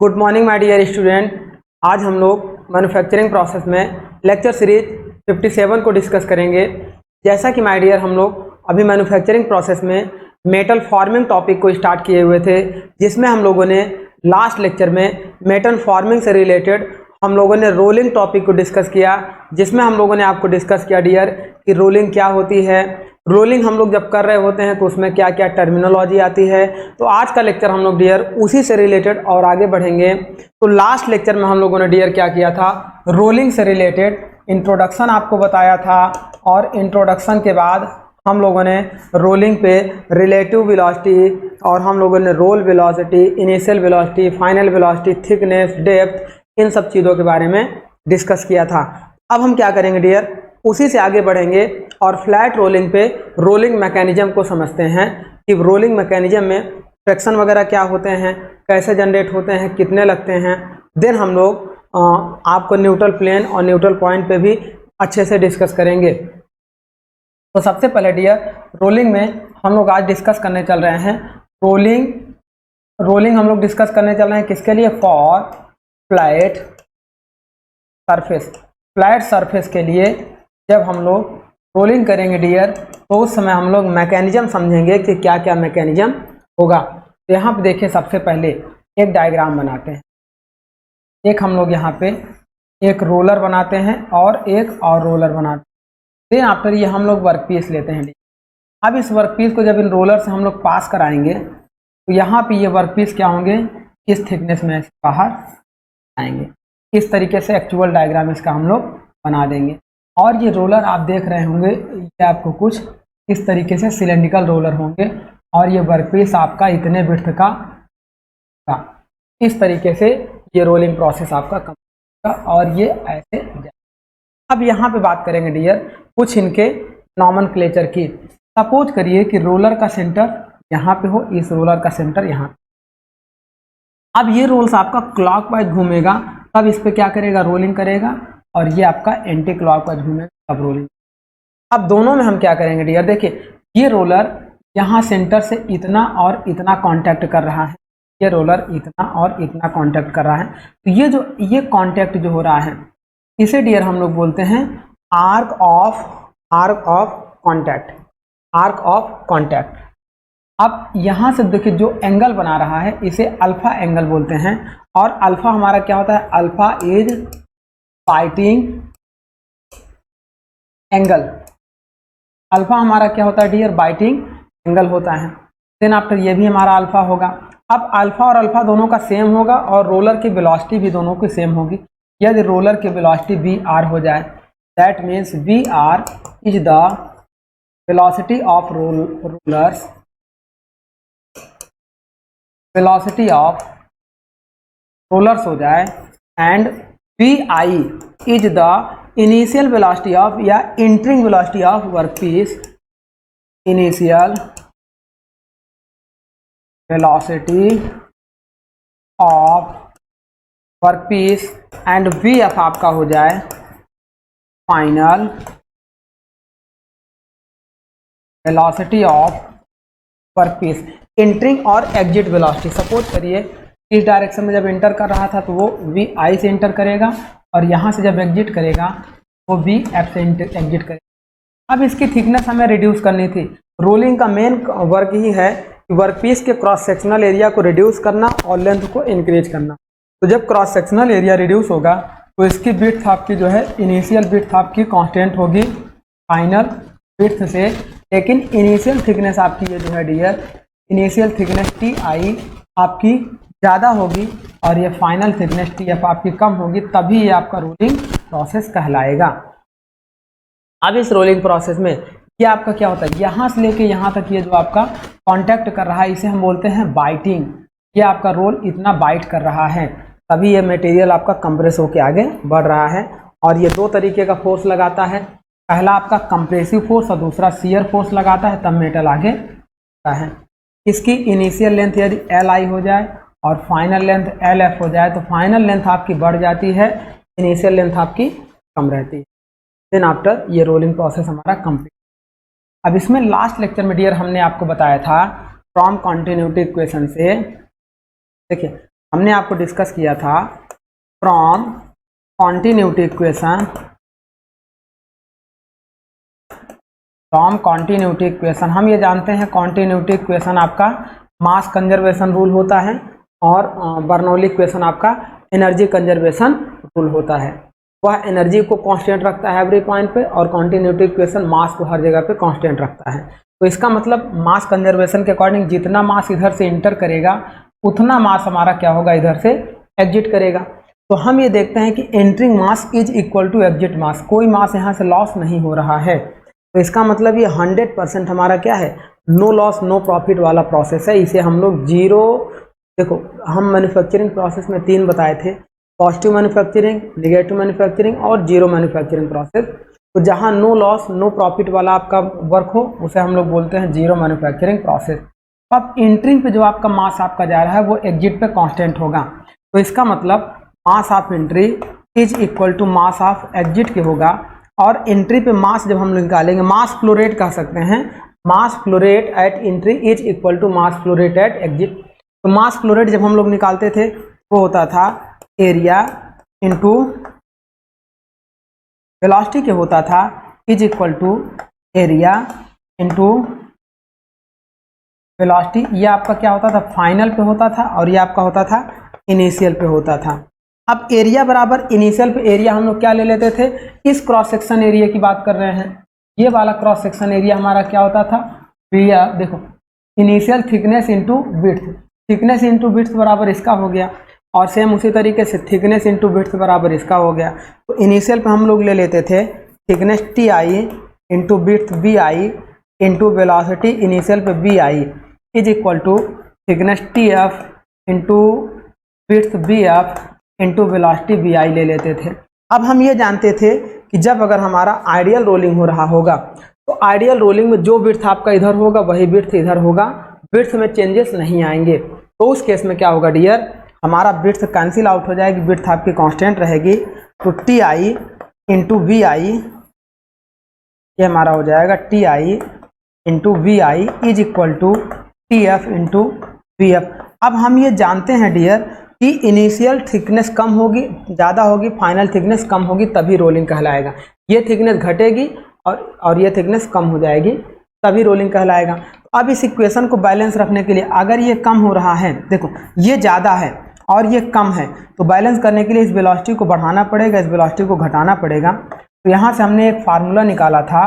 Good morning my dear student. आज हम लोग मैन्युफैक्चरिंग प्रोसेस में लेक्चर सीरीज 57 को डिस्कस करेंगे। जैसा कि माय डियर हम लोग अभी मैन्युफैक्चरिंग प्रोसेस में मेटल फॉर्मिंग टॉपिक को स्टार्ट किए हुए थे, जिसमें हम लोगों ने लास्ट लेक्चर में मेटल फॉर्मिंग से रिलेटेड हम लोगों ने रोलिंग टॉपिक को डिस्कस किया, जिसमें हम लोगों ने आपको डिस्कस किया डियर कि रोलिंग क्या होती है, रोलिंग हम लोग जब कर रहे होते हैं तो उसमें क्या क्या टर्मिनोलॉजी आती है। तो आज का लेक्चर हम लोग डियर उसी से रिलेटेड और आगे बढ़ेंगे। तो लास्ट लेक्चर में हम लोगों ने डियर क्या किया था, रोलिंग से रिलेटेड इंट्रोडक्शन आपको बताया था, और इंट्रोडक्शन के बाद हम लोगों ने रोलिंग पे रिलेटिव वेलोसिटी और हम लोगों ने roll velocity, initial velocity, final velocity, thickness, depth, इन सब चीज़ों के बारे में डिस्कस किया था। अब हम क्या करेंगे डियर, उसी से आगे बढ़ेंगे और फ्लैट रोलिंग पे रोलिंग मैकेनिज्म को समझते हैं कि रोलिंग मैकेनिज्म में फ्रिक्शन वगैरह क्या होते हैं, कैसे जनरेट होते हैं, कितने लगते हैं। देन हम लोग आपको न्यूट्रल प्लेन और न्यूट्रल पॉइंट पे भी अच्छे से डिस्कस करेंगे। तो सबसे पहले डियर रोलिंग में हम लोग आज डिस्कस करने चल रहे हैं रोलिंग हम लोग डिस्कस करने चल रहे हैं किसके लिए, for flat surface. Flat surface के लिए जब हम लोग रोलिंग करेंगे डियर, तो उस समय हम लोग मैकेनिज्म समझेंगे कि क्या क्या मैकेनिज्म होगा। तो यहाँ पे देखिए, सबसे पहले एक डायग्राम बनाते हैं। एक हम लोग यहाँ पे एक रोलर बनाते हैं और एक और रोलर बनाते हैं। देन आफ्टर ये हम लोग वर्क पीस लेते हैं। अब इस वर्क पीस को जब इन रोलर से हम लोग पास कराएंगे तो यहाँ पे ये वर्क पीस क्या होंगे, इस थिकनेस में बाहर आएंगे। इस तरीके से एक्चुअल डायग्राम इसका हम लोग बना देंगे। और ये रोलर आप देख रहे होंगे, ये आपको कुछ इस तरीके से सिलेंड्रिकल रोलर होंगे, और ये वर्कपीस आपका इतने विड्थ का। इस तरीके से ये रोलिंग प्रोसेस आपका कम होगा और ये ऐसे जाए। अब यहाँ पे बात करेंगे डियर कुछ इनके नॉमेनक्लेचर की। सपोज करिए कि रोलर का सेंटर यहाँ पे हो, इस रोलर का सेंटर यहाँ पे। अब ये रोल्स आपका क्लॉकवाइज घूमेगा, तब इस पे क्या करेगा, रोलिंग करेगा, और ये आपका एंटी क्लॉकवाइज घूमेगा तब रोलिंग। अब दोनों में हम क्या करेंगे डियर, देखिए ये रोलर यहाँ सेंटर से इतना और इतना कांटेक्ट कर रहा है, ये रोलर इतना और इतना कांटेक्ट कर रहा है। तो ये कांटेक्ट जो हो रहा है, इसे डियर हम लोग बोलते हैं आर्क ऑफ कांटेक्ट। अब यहाँ से देखिए जो एंगल बना रहा है इसे अल्फा एंगल बोलते हैं, और अल्फा हमारा क्या होता है, alpha is biting angle. Alpha हमारा क्या होता है डियर, बाइटिंग एंगल होता है। देन आफ्टर ये भी हमारा अल्फा होगा। अब अल्फा और अल्फा दोनों का सेम होगा और रोलर की वेलोसिटी भी दोनों की सेम होगी। यदि रोलर की वेलोसिटी वी आर हो जाए, that means V R is the velocity of rollers, velocity of rollers हो जाए, and V I is the initial velocity of या entering velocity of workpiece, initial velocity of workpiece, and V F आपका हो जाए final velocity of workpiece, entering और exit velocity. Suppose करिए इस direction में जब एंटर कर रहा था तो वो वी आई से एंटर करेगा, और यहाँ से जब एग्जिट करेगा वो वी एफ से एग्जिट करेगा। अब इसकी थिकनेस हमें रिड्यूस करनी थी। रोलिंग का मेन वर्क ही है कि वर्कपीस के क्रॉस सेक्शनल एरिया को रिड्यूस करना और लेंथ को इंक्रीज करना। तो जब क्रॉस सेक्शनल एरिया रिड्यूस होगा तो इसकी विड्थ आपकी जो है, इनिशियल विड्थ आपकी कांस्टेंट होगी फाइनल विड्थ से, लेकिन इनिशियल थिकनेस आपकी ये जो है dear, initial thickness T I आपकी ज़्यादा होगी और ये फाइनल थिकनेस टी एफ आपकी कम होगी, तभी ये आपका रोलिंग प्रोसेस कहलाएगा। अब इस रोलिंग प्रोसेस में ये आपका क्या होता है, यहाँ से लेके यहाँ तक ये जो आपका कांटेक्ट कर रहा है इसे हम बोलते हैं बाइटिंग। ये आपका रोल इतना बाइट कर रहा है, तभी ये मटेरियल आपका कंप्रेस होके आगे बढ़ रहा है। और ये दो तरीके का फोर्स लगाता है, पहला आपका कंप्रेसिव फोर्स और दूसरा शियर फोर्स लगाता है, तब मेटल आगे बढ़ता है। इसकी इनिशियल लेंथ यदि एल आई हो जाए और फाइनल लेंथ एल एफ हो जाए तो फाइनल लेंथ आपकी बढ़ जाती है, इनिशियल लेंथ आपकी कम रहती है। देन आफ्टर ये रोलिंग प्रोसेस हमारा कंप्लीट। अब इसमें लास्ट लेक्चर में डियर हमने आपको बताया था फ्रॉम कॉन्टिन्यूटी इक्वेशन से, देखिए हमने आपको डिस्कस किया था फ्रॉम कॉन्टिन्यूटी इक्वेशन, हम ये जानते हैं कॉन्टिन्यूटी इक्वेशन आपका मास कंजर्वेशन रूल होता है और बर्नौली इक्वेशन आपका एनर्जी कंजर्वेशन रूल होता है। वह एनर्जी को कांस्टेंट रखता है एवरी पॉइंट पे और कॉन्टिन्यूटी इक्वेशन मास को हर जगह पे कांस्टेंट रखता है। तो इसका मतलब मास कंजर्वेशन के अकॉर्डिंग जितना मास इधर से इंटर करेगा उतना मास हमारा क्या होगा, इधर से एग्जिट करेगा। तो हम ये देखते हैं कि entering mass is equal to exit mass, कोई मास यहाँ से लॉस नहीं हो रहा है। तो इसका मतलब ये 100% हमारा क्या है, नो लॉस नो प्रॉफिट वाला प्रोसेस है। इसे हम लोग जीरो, देखो हम मैन्युफैक्चरिंग प्रोसेस में 3 बताए थे, पॉजिटिव मैन्युफैक्चरिंग, नेगेटिव मैन्युफैक्चरिंग और जीरो मैन्युफैक्चरिंग प्रोसेस। तो जहाँ नो लॉस नो प्रॉफिट वाला आपका वर्क हो उसे हम लोग बोलते हैं जीरो मैन्युफैक्चरिंग प्रोसेस। अब एंट्रिंग पे जो आपका मास आपका जा रहा है वो एग्जिट पे कांस्टेंट होगा। तो इसका मतलब mass of entry is equal to mass of exit के होगा। और एंट्री पे मास जब हम लोग निकालेंगे, मास फ्लो रेट कह सकते हैं, mass flow rate at entry is equal to mass flow rate at exit. तो मास फ्लो रेट जब हम लोग निकालते थे वो होता था एरिया इंटू वेलोसिटी के होता था is equal to area into velocity. ये आपका क्या होता था, फाइनल पे होता था और ये आपका होता था इनिशियल पे होता था। अब एरिया बराबर इनिशियल पे एरिया हम लोग क्या ले लेते थे, इस क्रॉस सेक्शन एरिया की बात कर रहे हैं। ये वाला क्रॉस सेक्शन एरिया हमारा क्या होता था, भैया देखो initial thickness into width, thickness into width बराबर इसका हो गया और सेम उसी तरीके से थिकनेस इंटू विड्थ बराबर इसका हो गया। तो इनिशियल पे हम लोग ले लेते थे thickness T I into width B I into velocity initial पे B I is equal to thickness T F into width B F into velocity B I ले लेते थे। अब हम ये जानते थे कि जब अगर हमारा आइडियल रोलिंग हो रहा होगा तो आइडियल रोलिंग में जो विड्थ आपका इधर होगा वही विड्थ इधर होगा, विड्थ में चेंजेस नहीं आएंगे। तो उस केस में क्या होगा डियर, हमारा विड्थ कैंसिल आउट हो जाएगी, विड्थ आपकी कांस्टेंट रहेगी। तो T I into V I, ये हमारा हो जाएगा T I into V I is equal to T F into V F. अब हम ये जानते हैं डियर कि इनिशियल थिकनेस कम होगी, ज़्यादा होगी, फाइनल थिकनेस कम होगी तभी रोलिंग कहलाएगा। ये थिकनेस घटेगी और ये थिकनेस कम हो जाएगी तभी रोलिंग कहलाएगा। अब इस इक्वेशन को बैलेंस रखने के लिए अगर ये कम हो रहा है, देखो ये ज़्यादा है और ये कम है, तो बैलेंस करने के लिए इस वेलोसिटी को बढ़ाना पड़ेगा, इस वेलोसिटी को घटाना पड़ेगा। तो यहाँ से हमने एक फार्मूला निकाला था,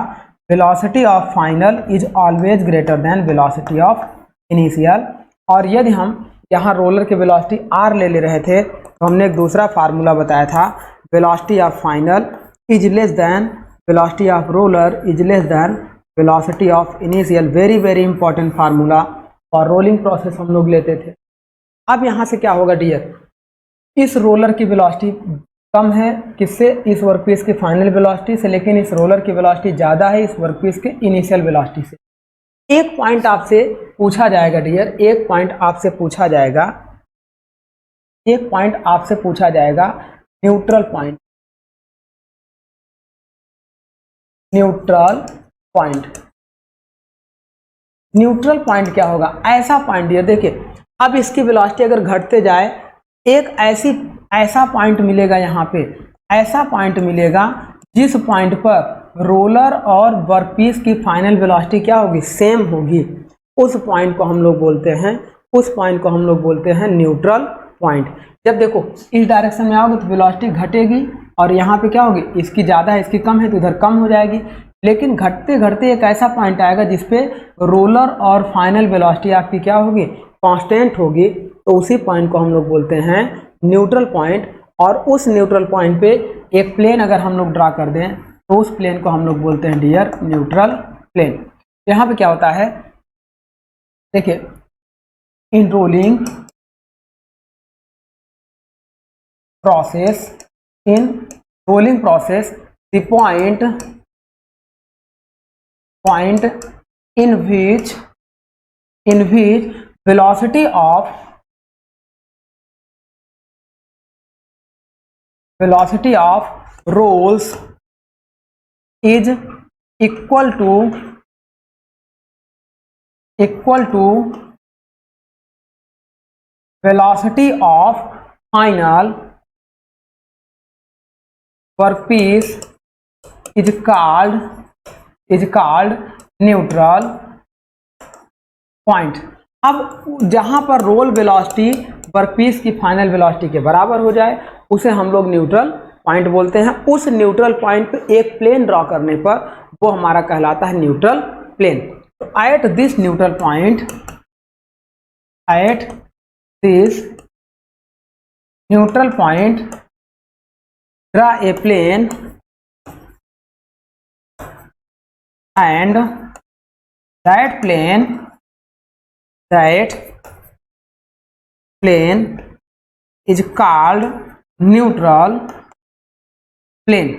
velocity of final is always greater then velocity of initial. और यदि हम यहाँ रोलर की वेलोसिटी आर ले रहे थे तो हमने एक दूसरा फार्मूला बताया था, velocity of final is less than velocity of roller is less than velocity of initial. Very very important formula और रोलिंग प्रोसेस हम लोग लेते थे। अब यहाँ से क्या होगा डियर, इस रोलर की वेलोसिटी कम है किससे, इस वर्कपीस की फाइनल वेलोसिटी से, लेकिन इस रोलर की वेलोसिटी ज़्यादा है इस वर्कपीस के इनिशियल वेलोसिटी से। एक पॉइंट आपसे पूछा जाएगा डियर, एक पॉइंट आपसे पूछा जाएगा, एक पॉइंट आपसे पूछा जाएगा, neutral point. Neutral point, neutral point क्या होगा, ऐसा पॉइंट डियर देखिए, अब इसकी वेलोसिटी अगर घटते जाए एक ऐसा पॉइंट मिलेगा, यहाँ पे ऐसा पॉइंट मिलेगा जिस पॉइंट पर रोलर और वर्कपीस की फाइनल वेलोसिटी क्या होगी, सेम होगी। उस पॉइंट को हम लोग बोलते हैं, उस पॉइंट को हम लोग बोलते हैं न्यूट्रल पॉइंट। जब देखो इस डायरेक्शन में आओगे तो वेलोसिटी घटेगी और यहाँ पे क्या होगी, इसकी ज़्यादा है इसकी कम है तो इधर कम हो जाएगी, लेकिन घटते घटते एक ऐसा पॉइंट आएगा जिसपे रोलर और फाइनल वेलोसिटी आपकी क्या होगी, कांस्टेंट होगी। तो उसी पॉइंट को हम लोग बोलते हैं न्यूट्रल पॉइंट। और उस न्यूट्रल पॉइंट पे एक प्लेन अगर हम लोग ड्रा कर दें तो उस प्लेन को हम लोग बोलते हैं डियर न्यूट्रल प्लेन। यहाँ पे क्या होता है देखिए, in rolling process, in rolling process the point in which velocity of rolls is equal to velocity of final workpiece is called neutral point. अब जहां पर रोल वेलोसिटी वर्कपीस की फाइनल वेलोसिटी के बराबर हो जाए उसे हम लोग न्यूट्रल पॉइंट बोलते हैं। उस न्यूट्रल पॉइंट पे एक प्लेन ड्रॉ करने पर वो हमारा कहलाता है न्यूट्रल प्लेन। तो at this neutral point, at this neutral point draw a plane and that plane is called neutral plane।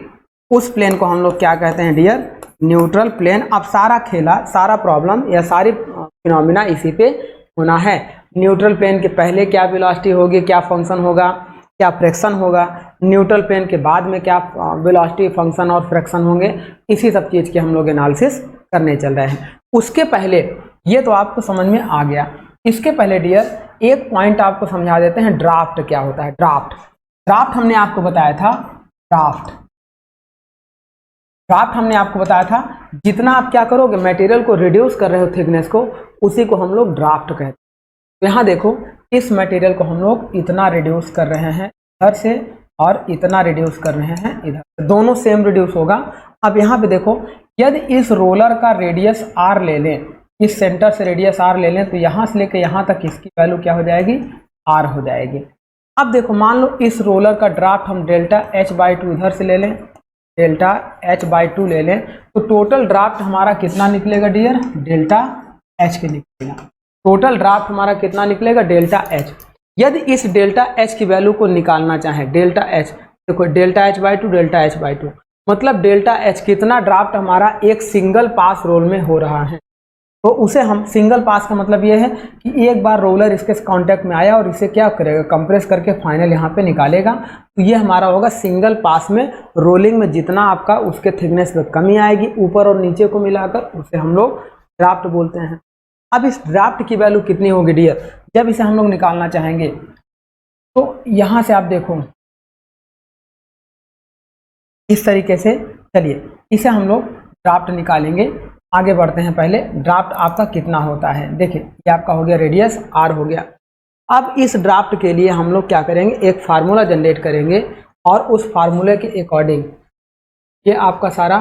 उस प्लेन को हम लोग क्या कहते हैं डियर? Neutral plane. अब सारा खेला, सारा प्रॉब्लम या सारी फिनोमिना इसी पे होना है। न्यूट्रल प्लेन के पहले क्या वेलोसिटी होगी, क्या फंक्शन होगा, क्या फ्रैक्शन होगा, न्यूट्रल प्लेन के बाद में क्या वेलोसिटी, फंक्शन और फ्रैक्शन होंगे, इसी सब चीज़ की हम लोग एनालिसिस करने चल रहे हैं। उसके पहले ये तो आपको समझ में आ गया। इसके पहले डियर एक पॉइंट आपको समझा देते हैं, ड्राफ्ट क्या होता है। ड्राफ्ट हमने आपको बताया था, ड्राफ्ट हमने आपको बताया था जितना आप क्या करोगे, मटेरियल को रिड्यूस कर रहे हो थिकनेस को, उसी को हम लोग ड्राफ्ट कहते हैं। तो यहाँ देखो इस मटेरियल को हम लोग इतना रिड्यूस कर रहे हैं इधर से और इतना रिड्यूस कर रहे हैं इधर, दोनों सेम रिड्यूस होगा। अब यहाँ पे देखो यदि इस रोलर का रेडियस r ले लें, इस सेंटर से रेडियस r ले लें, तो यहाँ से लेकर यहाँ तक इसकी वैल्यू क्या हो जाएगी? r हो जाएगी। अब देखो मान लो इस रोलर का ड्राफ्ट हम डेल्टा h/2 इधर से ले लें, डेल्टा h/2 ले लें, तो टोटल ड्राफ्ट हमारा कितना निकलेगा डियर? डेल्टा h के निकलेगा। टोटल ड्राफ्ट हमारा कितना निकलेगा? Delta h। यदि इस डेल्टा h की वैल्यू को निकालना चाहे, डेल्टा h देखो, डेल्टा h/2 डेल्टा h/2 मतलब डेल्टा h कितना ड्राफ्ट हमारा एक सिंगल पास रोल में हो रहा है। तो उसे हम सिंगल पास का मतलब ये है कि एक बार रोलर इसके कांटेक्ट में आया और इसे क्या करेगा? कंप्रेस करके फाइनल यहाँ पे निकालेगा। तो ये हमारा होगा सिंगल पास में रोलिंग में जितना आपका उसके थिकनेस में कमी आएगी ऊपर और नीचे को मिलाकर, उसे हम लोग ड्राफ्ट बोलते हैं। अब इस ड्राफ्ट की वैल्यू कितनी होगी डियर जब इसे हम लोग निकालना चाहेंगे? तो यहाँ से आप देखो इस तरीके से, चलिए इसे हम लोग ड्राफ्ट निकालेंगे। आगे बढ़ते हैं। पहले ड्राफ्ट आपका कितना होता है, देखिए ये आपका हो गया रेडियस r हो गया। अब इस ड्राफ्ट के लिए हम लोग क्या करेंगे? एक फार्मूला जनरेट करेंगे और उस फार्मूले के अकॉर्डिंग ये आपका सारा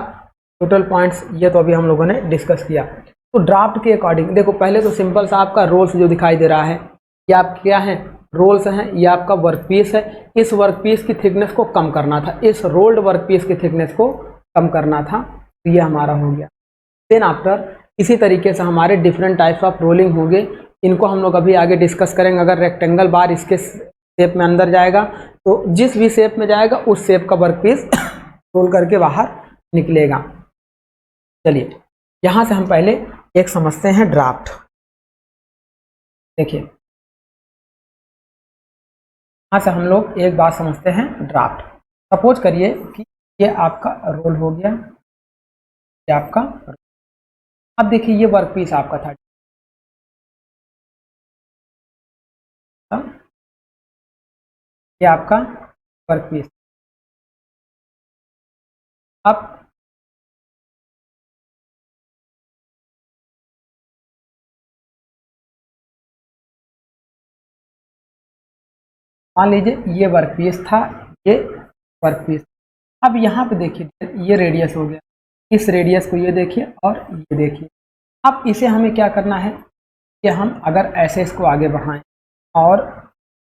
टोटल पॉइंट्स ये तो अभी हम लोगों ने डिस्कस किया। तो ड्राफ्ट के अकॉर्डिंग देखो पहले तो सिंपल सा आपका रोल्स जो दिखाई दे रहा है, ये आप क्या है? रोल्स हैं। ये आपका वर्कपीस है। इस वर्कपीस की थिकनेस को कम करना था, इस रोल्ड वर्कपीस की थिकनेस को कम करना था। तो ये हमारा हो गया। देन आफ्टर इसी तरीके से हमारे डिफरेंट टाइप्स ऑफ रोलिंग होंगे, इनको हम लोग अभी आगे डिस्कस करेंगे। अगर रेक्टेंगल बार इसके शेप में अंदर जाएगा तो जिस भी शेप में जाएगा उस शेप का वर्कपीस रोल करके बाहर निकलेगा। चलिए यहाँ से हम पहले एक समझते हैं ड्राफ्ट। देखिए यहाँ से हम लोग एक बात समझते हैं ड्राफ्ट। सपोज करिए कि ये आपका रोल हो गया, ये आपका रोल। अब देखिए ये वर्कपीस आपका था, ये आपका वर्कपीस। अब मान लीजिए ये वर्कपीस था, ये वर्कपीस। अब यहाँ पे देखिए ये रेडियस हो गया, इस रेडियस को ये देखिए और ये देखिए। अब इसे हमें क्या करना है कि हम अगर ऐसे इसको आगे बढ़ाएं और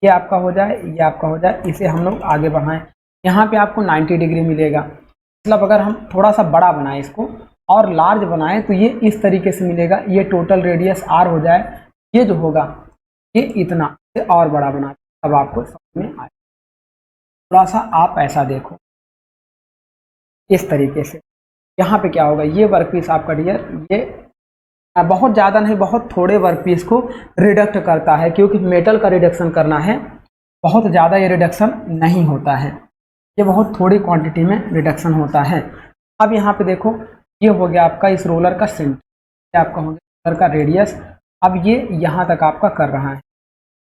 ये आपका हो जाए, ये आपका हो जाए, इसे हम लोग आगे बढ़ाएं, यहाँ पे आपको 90 डिग्री मिलेगा। मतलब अगर हम थोड़ा सा बड़ा बनाएं इसको और लार्ज बनाएं तो ये इस तरीके से मिलेगा। ये टोटल रेडियस r हो जाए, ये जो होगा ये इतना से और बड़ा बना, तब आपको समझ में आए। थोड़ा सा आप ऐसा देखो इस तरीके से। यहाँ पे क्या होगा? ये वर्कपीस आपका डियर ये बहुत ज़्यादा नहीं, बहुत थोड़े वर्कपीस को रिडक्ट करता है, क्योंकि मेटल का रिडक्शन करना है, बहुत ज़्यादा ये रिडक्शन नहीं होता है, ये बहुत थोड़ी क्वांटिटी में रिडक्शन होता है। अब यहाँ पे देखो ये हो गया आपका इस रोलर का सेंटर, ये आपका हो गया रोलर का रेडियस। अब ये यहाँ तक आपका कर रहा है,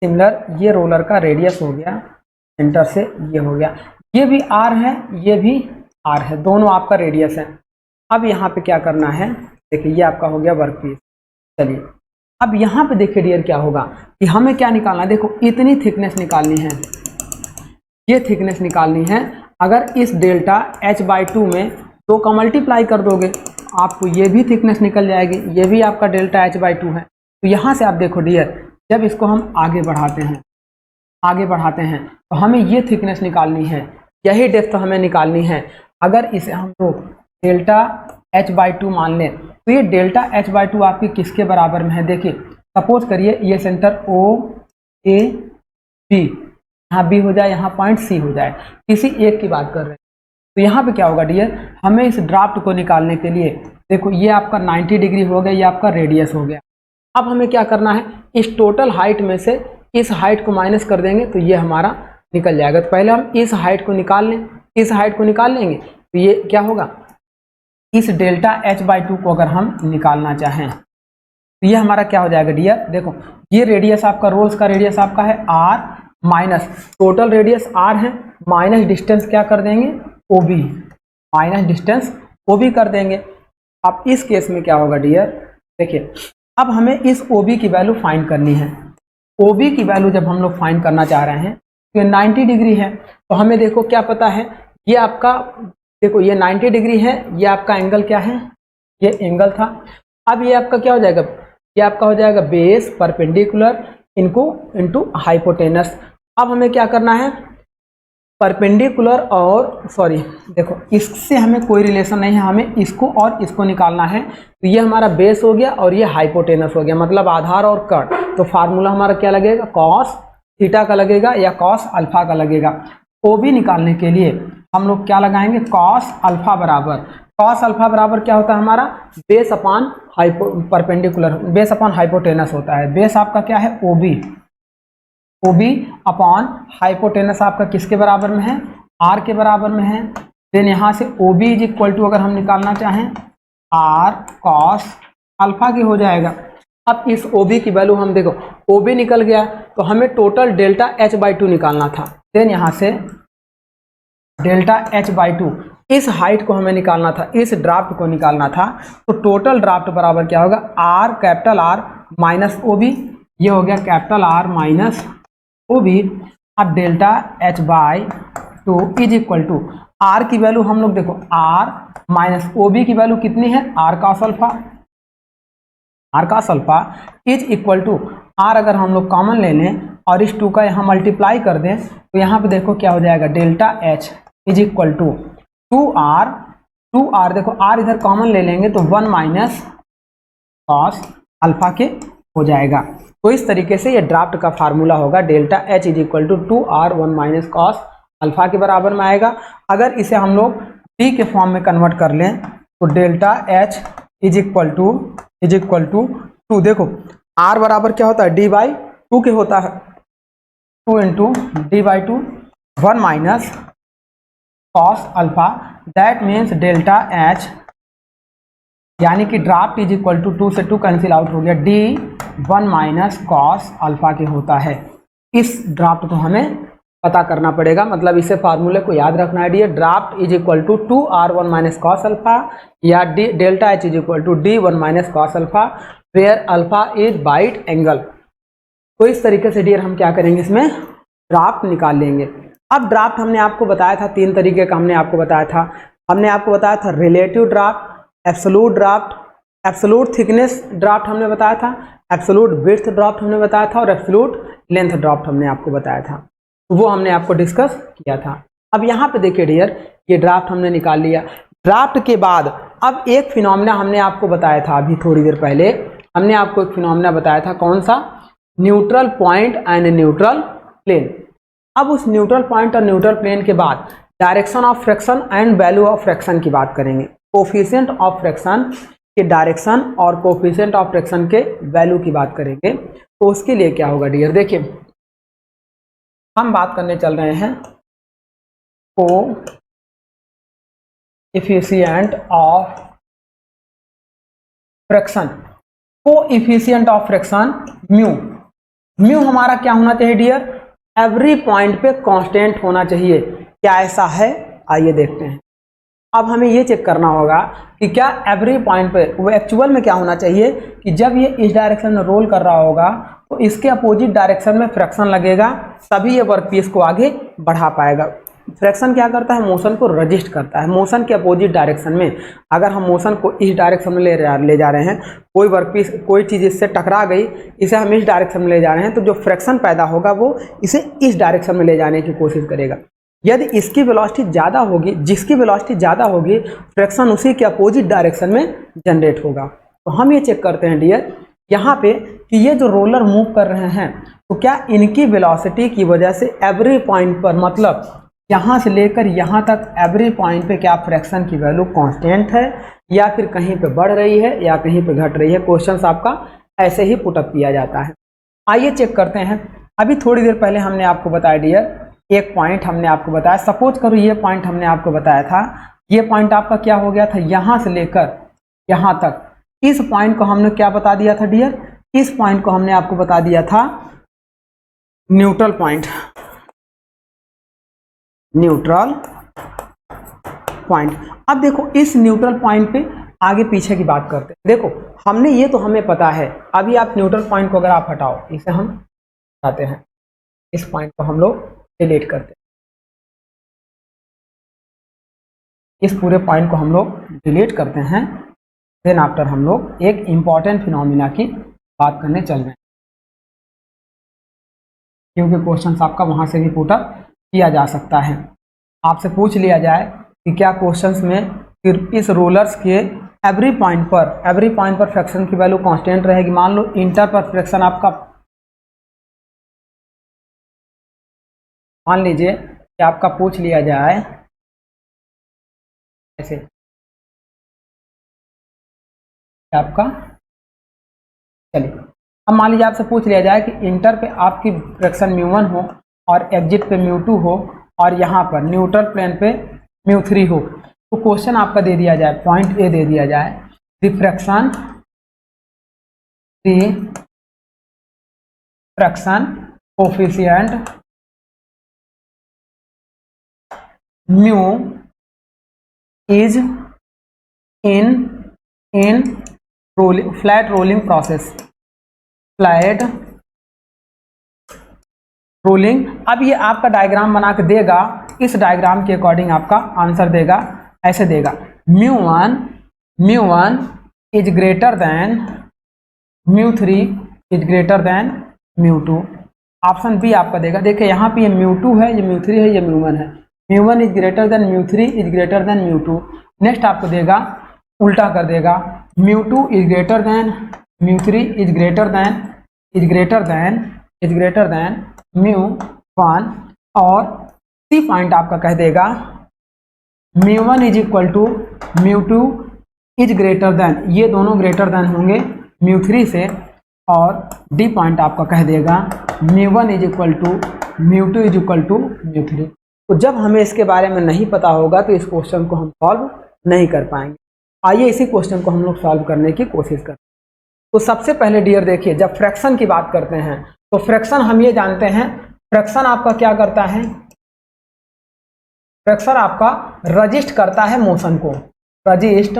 सिमिलर ये रोलर का रेडियस हो गया, सेंटर से ये हो गया, ये भी आर है, ये भी आर है, दोनों आपका रेडियस है। अब यहाँ पे क्या करना है, देखिए ये आपका हो गया वर्क पीस। चलिए अब यहाँ पे देखिए डियर क्या होगा कि हमें क्या निकालना है, देखो इतनी थिकनेस निकालनी है, ये थिकनेस निकालनी है। अगर इस डेल्टा h/2 में 2 का मल्टीप्लाई कर दोगे आपको ये भी थिकनेस निकल जाएगी, ये भी आपका डेल्टा h/2 है। तो यहाँ से आप देखो डियर, जब इसको हम आगे बढ़ाते हैं तो हमें ये थिकनेस निकालनी है, यही डेप्थ हमें निकालनी है। अगर इसे हम लोग डेल्टा h/2 मान लें तो ये डेल्टा h/2 आपकी किसके बराबर में है, देखिए सपोज करिए ये सेंटर O A B, यहाँ B हो जाए, यहाँ पॉइंट C हो जाए, किसी एक की बात कर रहे हैं। तो यहाँ पे क्या होगा डियर, हमें इस ड्राफ्ट को निकालने के लिए देखो ये आपका 90 डिग्री हो गया, ये आपका रेडियस हो गया। अब हमें क्या करना है, इस टोटल हाइट में से इस हाइट को माइनस कर देंगे तो ये हमारा निकल जाएगा। तो पहले हम इस हाइट को निकाल लें, इस हाइट को निकाल लेंगे तो ये क्या होगा, इस डेल्टा h/2 को अगर हम निकालना चाहें तो ये हमारा क्या हो जाएगा डियर, देखो ये रेडियस आपका, रोल्स का रेडियस आपका है r minus total radius r है, माइनस डिस्टेंस क्या कर देंगे OB, माइनस डिस्टेंस OB कर देंगे। अब इस केस में क्या होगा डियर, देखिए अब हमें इस OB की वैल्यू फाइंड करनी है। OB की वैल्यू जब हम लोग फाइंड करना चाह रहे हैं तो ये 90 डिग्री है, तो हमें देखो क्या पता है, ये आपका देखो ये 90 डिग्री है, ये आपका एंगल क्या है, ये एंगल था। अब ये आपका क्या हो जाएगा, ये आपका हो जाएगा बेस परपेंडिकुलर इनटू हाइपोटेनस। अब हमें क्या करना है, परपेंडिकुलर और सॉरी देखो इससे हमें कोई रिलेशन नहीं है, हमें इसको और इसको निकालना है। तो ये हमारा बेस हो गया और ये हाइपोटेनस हो गया, मतलब आधार और कट। तो फार्मूला हमारा क्या लगेगा, कॉस थीटा का लगेगा या कॉस अल्फा का लगेगा। OB निकालने के लिए हम लोग क्या लगाएंगे, कॉस अल्फा बराबर, कॉस अल्फा बराबर क्या होता है हमारा, base upon perpendicular, base upon hypotenuse होता है। बेस आपका क्या है OB अपॉन हाइपोटेनस आपका किसके बराबर में है, R के बराबर में है। देन यहाँ से OB इज इक्वल टू अगर हम निकालना चाहें R कॉस अल्फा की हो जाएगा। अब इस OB की वैल्यू हम देखो, OB निकल गया तो हमें टोटल डेल्टा h/2 निकालना था। देन यहाँ से डेल्टा h/2 इस हाइट को हमें निकालना था, इस ड्राफ्ट को निकालना था। तो टोटल ड्राफ्ट बराबर क्या होगा, R capital R minus OB, ये हो गया कैपिटल R माइनस OB। अब delta h/2 is equal to R की वैल्यू हम लोग देखो, R माइनस OB की वैल्यू कितनी है, R cos alpha, R cos alpha is equal to R अगर हम लोग कॉमन ले लें और इस 2 का यहाँ मल्टीप्लाई कर दें तो यहाँ पे देखो क्या हो जाएगा, delta H is equal to 2R देखो R इधर कॉमन ले लेंगे तो 1 माइनस कॉस अल्फा के हो जाएगा। तो इस तरीके से ये ड्राफ्ट का फार्मूला होगा, delta H is equal to 2R 1 minus cos alpha के बराबर में आएगा। अगर इसे हम लोग D के फॉर्म में कन्वर्ट कर लें तो delta H is equal to 2, देखो R बराबर क्या होता है, D/2 के होता है, 2 into D/2 1 minus cos alpha, that means delta H यानी कि ड्राफ्ट इज इक्वल टू 2 से 2 कैंसिल आउट हो गया, D 1 माइनस कॉस अल्फा के होता है। इस ड्राफ्ट को हमें पता करना पड़ेगा, मतलब इसे फार्मूले को याद रखना है dear, draft is equal to 2R 1 minus cos alpha या delta H is equal to D 1 minus cos alpha where alpha is bite angle. तो इस तरीके से डियर हम क्या करेंगे, इसमें ड्राफ्ट निकाल लेंगे। अब ड्राफ्ट हमने आपको बताया था 3 तरीके का, हमने आपको बताया था relative draft, absolute draft, absolute thickness draft हमने बताया था, एब्सोलूट विड्थ ड्राफ्ट हमने बताया था और एब्सोलूट लेंथ ड्राफ्ट हमने आपको बताया था। तो वो हमने आपको डिस्कस किया था। अब यहाँ पे देखिए डियर, ये ड्राफ्ट हमने निकाल लिया। ड्राफ्ट के बाद अब एक फिनोमिना हमने आपको बताया था, अभी थोड़ी देर पहले हमने आपको एक फिनोमिना बताया था, कौन सा, neutral point and neutral plane. अब उस न्यूट्रल पॉइंट और न्यूट्रल प्लेन के बाद direction of friction and value of friction की बात करेंगे, कोफिशिएंट ऑफ फ्रैक्शन के डायरेक्शन और कोफिशिएंट ऑफ फ्रैक्शन के वैल्यू की बात करेंगे। तो उसके लिए क्या होगा डियर, देखिए हम बात करने चल रहे हैं coefficient of fraction, coefficient of fraction mu. Mu हमारा क्या होना चाहिए डियर, एवरी पॉइंट पे कांस्टेंट होना चाहिए। क्या ऐसा है, आइए देखते हैं। अब हमें ये चेक करना होगा कि क्या एवरी पॉइंट पे वो एक्चुअल में क्या होना चाहिए कि जब ये इस डायरेक्शन में रोल कर रहा होगा तो इसके अपोजिट डायरेक्शन में फ्रैक्शन लगेगा, तभी ये वर्कपीस को आगे बढ़ा पाएगा। फ्रैक्शन क्या करता है, मोशन को रजिस्ट करता है। मोशन के अपोजिट डायरेक्शन में अगर हम मोशन को इस डायरेक्शन में ले जा रहे हैं, कोई वर्कपीस कोई चीज़ इससे टकरा गई, इसे हम इस डायरेक्शन में ले जा रहे हैं, तो जो फ्रैक्शन पैदा होगा वो इसे इस डायरेक्शन में ले जाने की कोशिश करेगा। यदि इसकी वेलोसिटी ज़्यादा होगी, जिसकी वेलोसिटी ज़्यादा होगी, फ्रैक्शन उसी के अपोजिट डायरेक्शन में जनरेट होगा। तो हम ये चेक करते हैं डियर यहाँ पे कि ये जो रोलर मूव कर रहे हैं तो क्या इनकी वेलोसिटी की वजह से एवरी पॉइंट पर, मतलब यहाँ से लेकर यहाँ तक एवरी पॉइंट पे क्या फ्रैक्शन की वैल्यू कांस्टेंट है या फिर कहीं पे बढ़ रही है या कहीं पे घट रही है। क्वेश्चन आपका ऐसे ही पुटअप किया जाता है। आइए चेक करते हैं। अभी थोड़ी देर पहले हमने आपको बताया डियर, एक पॉइंट हमने आपको बताया, सपोज करो ये पॉइंट हमने आपको बताया था, ये पॉइंट आपका क्या हो गया था, यहाँ से लेकर यहाँ तक, इस पॉइंट को हमने क्या बता दिया था डियर, इस पॉइंट को हमने आपको बता दिया था न्यूट्रल पॉइंट। Neutral point. अब देखो इस न्यूट्रल पॉइंट पे आगे पीछे की बात करते हैं। देखो हमने ये तो हमें पता है, अभी आप न्यूट्रल पॉइंट को अगर आप हटाओ, इसे हम हटाते हैं, इस पॉइंट को हम लोग डिलीट करते हैं, इस पूरे पॉइंट को हम लोग डिलीट करते हैं। देन आफ्टर हम लोग एक इंपॉर्टेंट फिनोमिना की बात करने चल रहे हैं, क्योंकि क्वेश्चन आपका वहां से भी पुटअप किया जा सकता है। आपसे पूछ लिया जाए कि क्या क्वेश्चंस में फिर इस रोलर्स के एवरी पॉइंट पर फ्रैक्शन की वैल्यू कांस्टेंट रहेगी। मान लो इंटर पर फ्रैक्शन आपका, मान लीजिए कि आपका पूछ लिया जाए ऐसे, आपका चलिए अब मान लीजिए आपसे पूछ लिया जाए कि इंटर पे आपकी फ्रैक्शन μ1 हो और एग्जिट पे μ2 हो और यहाँ पर न्यूट्रल प्लेन पे μ3 हो, तो क्वेश्चन आपका दे दिया जाए, पॉइंट ए दे दिया जाए, the fraction coefficient mu is in flat rolling process, flat rolling. अब ये आपका डायग्राम बना के देगा, इस डायग्राम के अकॉर्डिंग आपका आंसर देगा, ऐसे देगा μ1 is greater than μ3 is greater than μ2। Option B आपका देगा। देखिए यहाँ पे ये μ2 है, ये μ3 है, ये μ1 है। μ1 is greater than μ3 is greater than μ2। Next आपको देगा, उल्टा कर देगा, μ2 is greater than μ3 is greater than μ1, और सी पॉइंट आपका कह देगा μ1 is equal to μ2 is greater than, ये दोनों ग्रेटर देन होंगे μ3 से, और डी पॉइंट आपका कह देगा μ1 is equal to μ2 is equal to μ3। तो जब हमें इसके बारे में नहीं पता होगा तो इस क्वेश्चन को हम सॉल्व नहीं कर पाएंगे। आइए इसी क्वेश्चन को हम लोग सॉल्व करने की कोशिश करते हैं। तो सबसे पहले डियर देखिए, जब फ्रैक्शन की बात करते हैं तो फ्रैक्शन हम ये जानते हैं, फ्रैक्शन आपका क्या करता है, फ्रैक्शन आपका रजिस्ट करता है मोशन को, रजिस्ट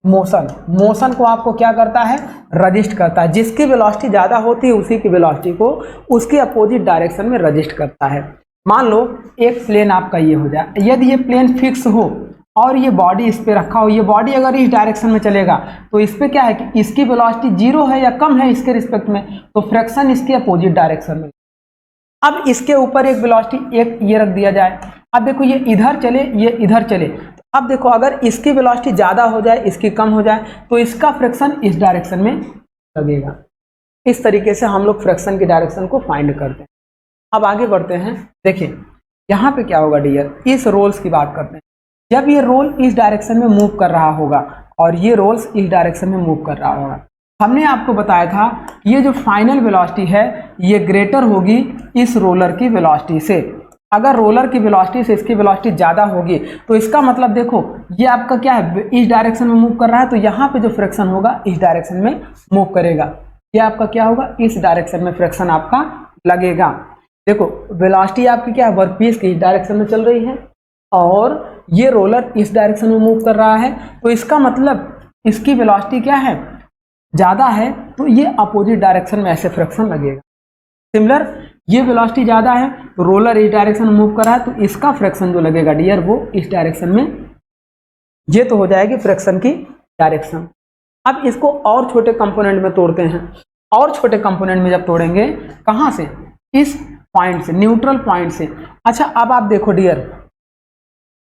मोशन को आपको क्या करता है, रजिस्ट करता है। जिसकी वेलोसिटी ज़्यादा होती है उसी की वेलोसिटी को उसके अपोजिट डायरेक्शन में रजिस्ट करता है। मान लो एक प्लेन आपका ये हो जाए, यदि ये प्लेन फिक्स हो और ये बॉडी इस पे रखा हो, ये बॉडी अगर इस डायरेक्शन में चलेगा तो इस पे क्या है कि इसकी वेलोसिटी 0 है या कम है इसके रिस्पेक्ट में, तो फ्रैक्शन इसके अपोजिट डायरेक्शन में। अब इसके ऊपर एक वेलोसिटी एक ये रख दिया जाए, अब देखो ये इधर चले, ये इधर चले, अब देखो अगर इसकी वेलोसिटी ज़्यादा हो जाए इसकी कम हो जाए तो इसका फ्रैक्शन इस डायरेक्शन में लगेगा। इस तरीके से हम लोग फ्रैक्शन की डायरेक्शन को फाइंड करते हैं। अब आगे बढ़ते हैं। देखिए यहाँ पे क्या होगा डियर, इस रोल्स की बात करते हैं। जब ये रोल इस डायरेक्शन में मूव कर रहा होगा और ये रोल्स इस डायरेक्शन में मूव कर रहा होगा, हमने आपको बताया था ये जो फाइनल वेलोसिटी है ये ग्रेटर होगी इस रोलर की वेलोसिटी से। अगर रोलर की वेलोसिटी से इसकी वेलोसिटी ज़्यादा होगी तो इसका मतलब देखो ये आपका क्या है, इस डायरेक्शन में मूव कर रहा है, तो यहाँ पे जो फ्रैक्शन होगा इस डायरेक्शन में मूव करेगा। ये आपका क्या होगा, इस डायरेक्शन में फ्रिक्शन आपका लगेगा। देखो वेलोसिटी आपकी क्या है, वर्कपीस की डायरेक्शन में चल रही है और ये रोलर इस डायरेक्शन में मूव कर रहा है, तो इसका मतलब इसकी वेलोसिटी क्या है, ज़्यादा है, तो ये अपोजिट डायरेक्शन में ऐसे फ्रिक्शन लगेगा। सिमिलर ये वेलोसिटी ज़्यादा है तो रोलर इस डायरेक्शन में मूव कर रहा है, तो इसका फ्रिक्शन जो लगेगा डियर वो इस डायरेक्शन में, ये तो हो जाएगी फ्रिक्शन की डायरेक्शन। अब इसको और छोटे कंपोनेंट में तोड़ते हैं, और छोटे कंपोनेंट में जब तोड़ेंगे, कहाँ से, इस पॉइंट से, न्यूट्रल पॉइंट से। अच्छा अब आप देखो डियर,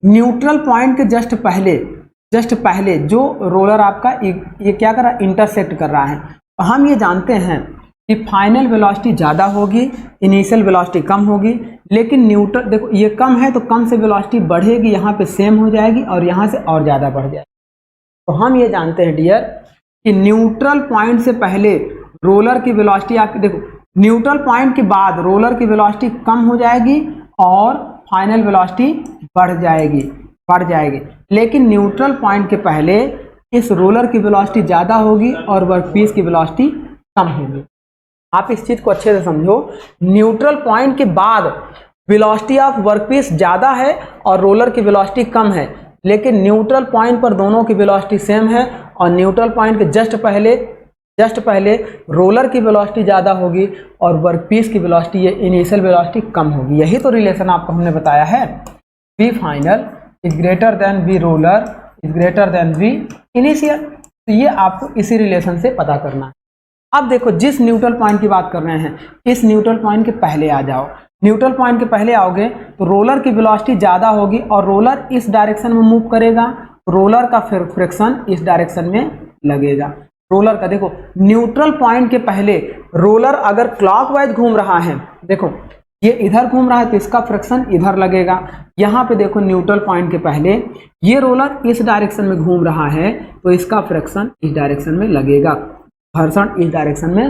न्यूट्रल पॉइंट के जस्ट पहले जो रोलर आपका ये क्या कर रहा है, इंटरसेक्ट कर रहा है। तो हम ये जानते हैं कि फाइनल वेलोसिटी ज़्यादा होगी, इनिशियल वेलोसिटी कम होगी, लेकिन न्यूट्रल देखो ये कम है तो कम से वेलोसिटी बढ़ेगी, यहाँ पे सेम हो जाएगी और यहाँ से और ज़्यादा बढ़ जाएगी। तो हम ये जानते हैं डियर कि न्यूट्रल पॉइंट से पहले रोलर की वेलोसिटी आपकी, देखो न्यूट्रल पॉइंट के बाद रोलर की वेलोसिटी कम हो जाएगी और फाइनल वेलोसिटी बढ़ जाएगी, लेकिन न्यूट्रल पॉइंट के पहले इस रोलर की वेलोसिटी ज़्यादा होगी और वर्कपीस की वेलोसिटी कम होगी। आप इस चीज़ को अच्छे से समझो, न्यूट्रल पॉइंट के बाद वेलोसिटी ऑफ वर्कपीस ज़्यादा है और रोलर की वेलोसिटी कम है, लेकिन न्यूट्रल पॉइंट पर दोनों की वेलोसिटी सेम है और न्यूट्रल पॉइंट के जस्ट पहले रोलर की वेलोसिटी ज़्यादा होगी और वर्कपीस की वेलोसिटी, ये इनिशियल वेलोसिटी कम होगी। यही तो रिलेशन आपको हमने बताया है, V final is greater then V roller is greater then V initial. तो ये आपको इसी रिलेशन से पता करना है। अब देखो जिस न्यूट्रल पॉइंट की बात कर रहे हैं, इस न्यूट्रल पॉइंट के पहले आ जाओ। न्यूट्रल पॉइंट के पहले आओगे तो रोलर की वेलोसिटी ज़्यादा होगी और रोलर इस डायरेक्शन में मूव करेगा, रोलर का फ्रिक्शन इस डायरेक्शन में लगेगा। रोलर का देखो न्यूट्रल पॉइंट के पहले रोलर अगर क्लॉकवाइज घूम रहा है, देखो ये इधर घूम रहा है तो इसका फ्रिक्शन इधर लगेगा। यहाँ पे देखो न्यूट्रल पॉइंट के पहले ये रोलर इस डायरेक्शन में घूम रहा है तो इसका फ्रिक्शन इस डायरेक्शन में लगेगा, घर्षण इस डायरेक्शन में।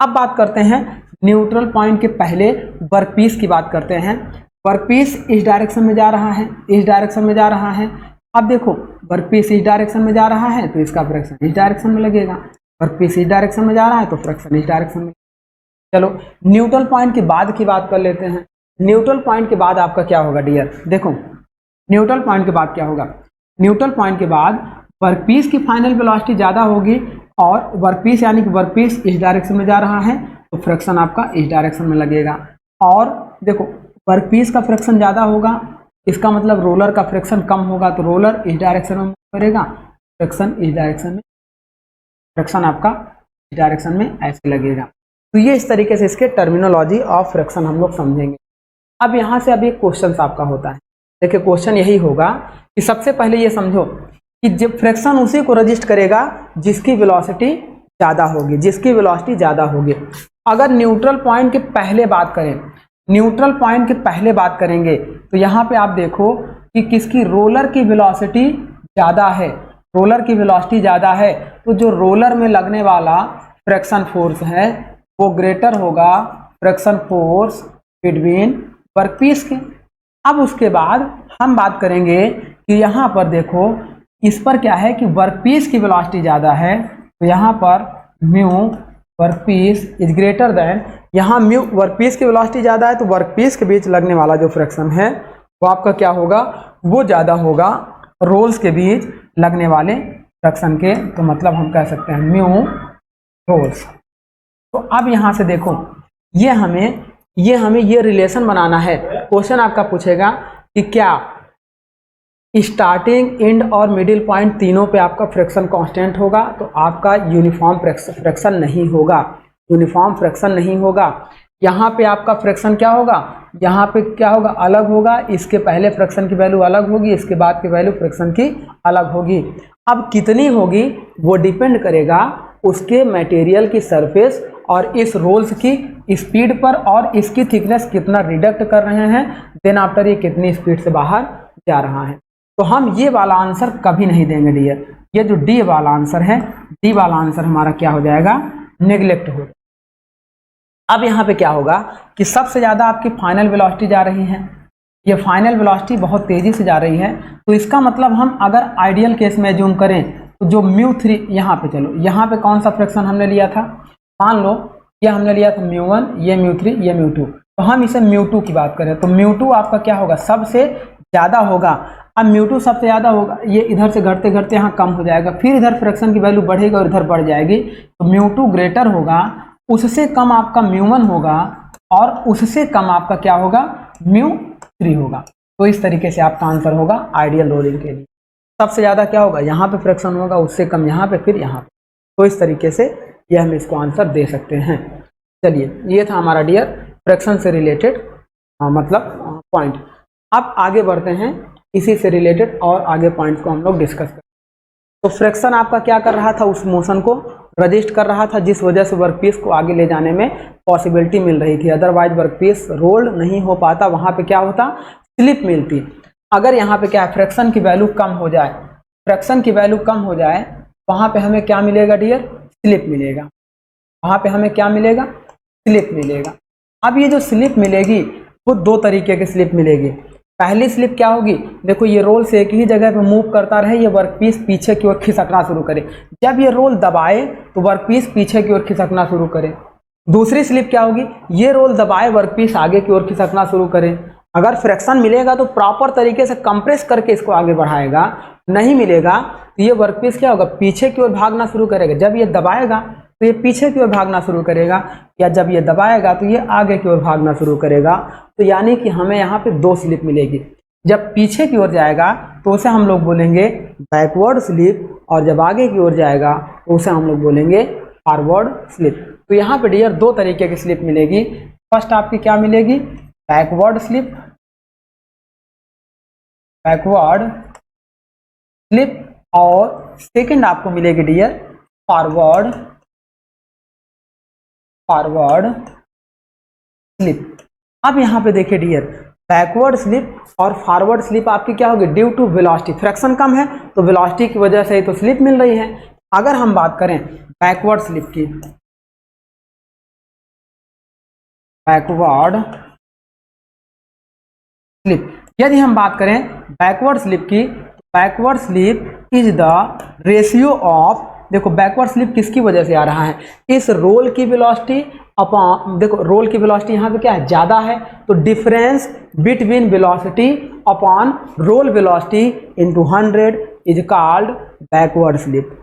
अब बात करते हैं न्यूट्रल पॉइंट के पहले वर्कपीस की बात करते हैं। वर्कपीस इस डायरेक्शन में जा रहा है, इस डायरेक्शन में जा रहा है। अब देखो वर्कपीस इस डायरेक्शन में जा रहा है तो इसका फ्रिक्शन इस डायरेक्शन में लगेगा, वर्कपीस इस डायरेक्शन में जा रहा है तो फ्रिक्शन इस डायरेक्शन में। चलो न्यूट्रल पॉइंट के बाद की बात कर लेते हैं। न्यूट्रल पॉइंट के बाद आपका क्या होगा डियर, देखो न्यूट्रल पॉइंट के बाद क्या होगा, न्यूट्रल पॉइंट के बाद वर्कपीस की फाइनल वेलोसिटी ज़्यादा होगी और वर्कपीस यानी कि वर्कपीस इस डायरेक्शन में जा रहा है तो फ्रिक्शन आपका इस डायरेक्शन में लगेगा। और देखो वर्कपीस का फ्रिक्शन ज़्यादा होगा, इसका मतलब रोलर का फ्रिक्शन कम होगा, तो रोलर इस डायरेक्शन में मूव करेगा, फ्रिक्शन इस डायरेक्शन में, फ्रिक्शन आपका इस डायरेक्शन में ऐसे लगेगा। तो ये इस तरीके से इसके टर्मिनोलॉजी ऑफ फ्रिक्शन हम लोग समझेंगे। अब यहाँ से अभी एक क्वेश्चन आपका होता है। देखिए क्वेश्चन यही होगा कि सबसे पहले ये समझो कि जब फ्रिक्शन उसी को रजिस्ट करेगा जिसकी वेलोसिटी ज़्यादा होगी, जिसकी वेलोसिटी ज़्यादा होगी। अगर न्यूट्रल पॉइंट के पहले बात करें, न्यूट्रल पॉइंट के पहले बात करेंगे तो यहाँ पे आप देखो कि किसकी, रोलर की वेलोसिटी ज़्यादा है, रोलर की वेलोसिटी ज़्यादा है, तो जो रोलर में लगने वाला फ्रिक्शन फोर्स है वो ग्रेटर होगा फ्रिक्शन फोर्स बिटवीन वर्कपीस के। अब उसके बाद हम बात करेंगे कि यहाँ पर देखो इस पर क्या है कि वर्कपीस की वेलोसिटी ज़्यादा है, तो यहाँ पर mu workpiece is greater then, यहाँ म्यू वर्कपीस की वेलोसिटी ज़्यादा है तो वर्कपीस के बीच लगने वाला जो फ्रिक्शन है वो आपका क्या होगा, वो ज़्यादा होगा रोल्स के बीच लगने वाले फ्रिक्शन के। तो मतलब हम कह सकते हैं म्यू रोल्स। तो अब यहाँ से देखो ये हमें ये रिलेशन बनाना है। क्वेश्चन आपका पूछेगा कि क्या स्टार्टिंग, एंड और मिडिल पॉइंट तीनों पे आपका फ्रिक्शन कांस्टेंट होगा, तो आपका यूनिफॉर्म फ्रिक्शन नहीं होगा, यूनिफॉर्म फ्रिक्शन नहीं होगा। यहाँ पे आपका फ्रिक्शन क्या होगा, यहाँ पे क्या होगा, अलग होगा। इसके पहले फ्रिक्शन की वैल्यू अलग होगी, इसके बाद की वैल्यू फ्रिक्शन की अलग होगी। अब कितनी होगी वो डिपेंड करेगा उसके मटेरियल की सरफेस और इस रोल्स की स्पीड पर और इसकी थिकनेस कितना रिडक्ट कर रहे हैं, देन आफ्टर ये कितनी स्पीड से बाहर जा रहा है। तो हम ये वाला आंसर कभी नहीं देंगे डियर। ये जो डी वाला आंसर है, डी वाला आंसर हमारा क्या हो जाएगा, नेग्लेक्ट हो। अब यहाँ पे क्या होगा कि सबसे ज़्यादा आपकी फाइनल वेलोसिटी जा रही है, ये फाइनल वेलोसिटी बहुत तेज़ी से जा रही है, तो इसका मतलब हम अगर आइडियल केस में जूम करें तो जो μ3 यहाँ पे, चलो यहाँ पे कौन सा फ्रैक्शन हमने लिया था, मान लो ये हमने लिया था μ1, ये μ3, ये μ2, तो हम इसे μ2 की बात करें तो μ2 आपका क्या होगा, सबसे ज़्यादा होगा। अब μ2 सबसे ज़्यादा होगा, ये इधर से घटते घटते यहाँ कम हो जाएगा, फिर इधर फ्रैक्शन की वैल्यू बढ़ेगी और इधर बढ़ जाएगी, तो μ2 ग्रेटर होगा, उससे कम आपका μ1 होगा और उससे कम आपका क्या होगा, μ3 होगा। तो इस तरीके से आपका आंसर होगा आइडियल रोलिंग के लिए। सबसे ज़्यादा क्या होगा, यहाँ पे फ्रैक्शन होगा, उससे कम यहाँ पे, फिर यहाँ पे। तो इस तरीके से ये हम इसको आंसर दे सकते हैं। चलिए, ये था हमारा डियर फ्रैक्शन से रिलेटेड मतलब पॉइंट। अब आगे बढ़ते हैं, इसी से रिलेटेड और आगे पॉइंट्स को हम लोग डिस्कस करें। तो फ्रैक्शन आपका क्या कर रहा था, उस मोशन को रजिस्ट कर रहा था, जिस वजह से वर्कपीस को आगे ले जाने में पॉसिबिलिटी मिल रही थी। अदरवाइज वर्कपीस रोल नहीं हो पाता, वहाँ पे क्या होता, स्लिप मिलती। अगर यहाँ पे क्या है, फ्रैक्शन की वैल्यू कम हो जाए, फ्रैक्शन की वैल्यू कम हो जाए, वहाँ पे हमें क्या मिलेगा डियर, स्लिप मिलेगा। वहाँ पे हमें क्या मिलेगा, स्लिप मिलेगा। अब ये जो स्लिप मिलेगी वो दो तरीके की स्लिप मिलेगी। पहली स्लिप क्या होगी, देखो ये रोल से एक ही जगह पे मूव करता रहे, ये वर्कपीस पीछे की ओर खिसकना शुरू करे। जब ये रोल दबाए तो वर्कपीस पीछे की ओर खिसकना शुरू करे। दूसरी स्लिप क्या होगी, ये रोल दबाए, वर्कपीस आगे की ओर खिसकना शुरू करे। अगर फ्रैक्शन मिलेगा तो प्रॉपर तरीके से कंप्रेस करके इसको आगे बढ़ाएगा, नहीं मिलेगा तो ये वर्कपीस क्या होगा, पीछे की ओर भागना शुरू करेगा। जब ये दबाएगा तो ये पीछे की ओर भागना शुरू करेगा, या जब ये दबाएगा तो ये आगे की ओर भागना शुरू करेगा। तो यानी कि हमें यहाँ पे दो स्लिप मिलेगी। जब पीछे की ओर जाएगा तो उसे हम लोग बोलेंगे बैकवर्ड स्लिप, और जब आगे की ओर जाएगा तो उसे हम लोग बोलेंगे फॉरवर्ड स्लिप। तो यहाँ पे डियर दो तरीके की स्लिप मिलेगी। फर्स्ट आपकी क्या मिलेगी, बैकवर्ड स्लिप, बैकवर्ड स्लिप, और सेकंड आपको मिलेगी डियर फॉरवर्ड स्लिप। अब यहाँ पे देखिए डियर, बैकवर्ड स्लिप और फॉरवर्ड स्लिप आपकी क्या होगी, ड्यू टू वेलोसिटी। फ्रैक्शन कम है तो वेलोसिटी की वजह से ही तो स्लिप मिल रही है। अगर हम बात करें बैकवर्ड स्लिप की, बैकवर्ड स्लिप, यदि हम बात करें बैकवर्ड स्लिप की, backward slip is the ratio of, देखो बैकवर्ड स्लिप किसकी वजह से आ रहा है, इस रोल की वेलोसिटी अपॉन, देखो रोल की वेलोसिटी यहाँ पे क्या है, ज़्यादा है, तो difference between velocity upon roll velocity into 100 is called backward slip.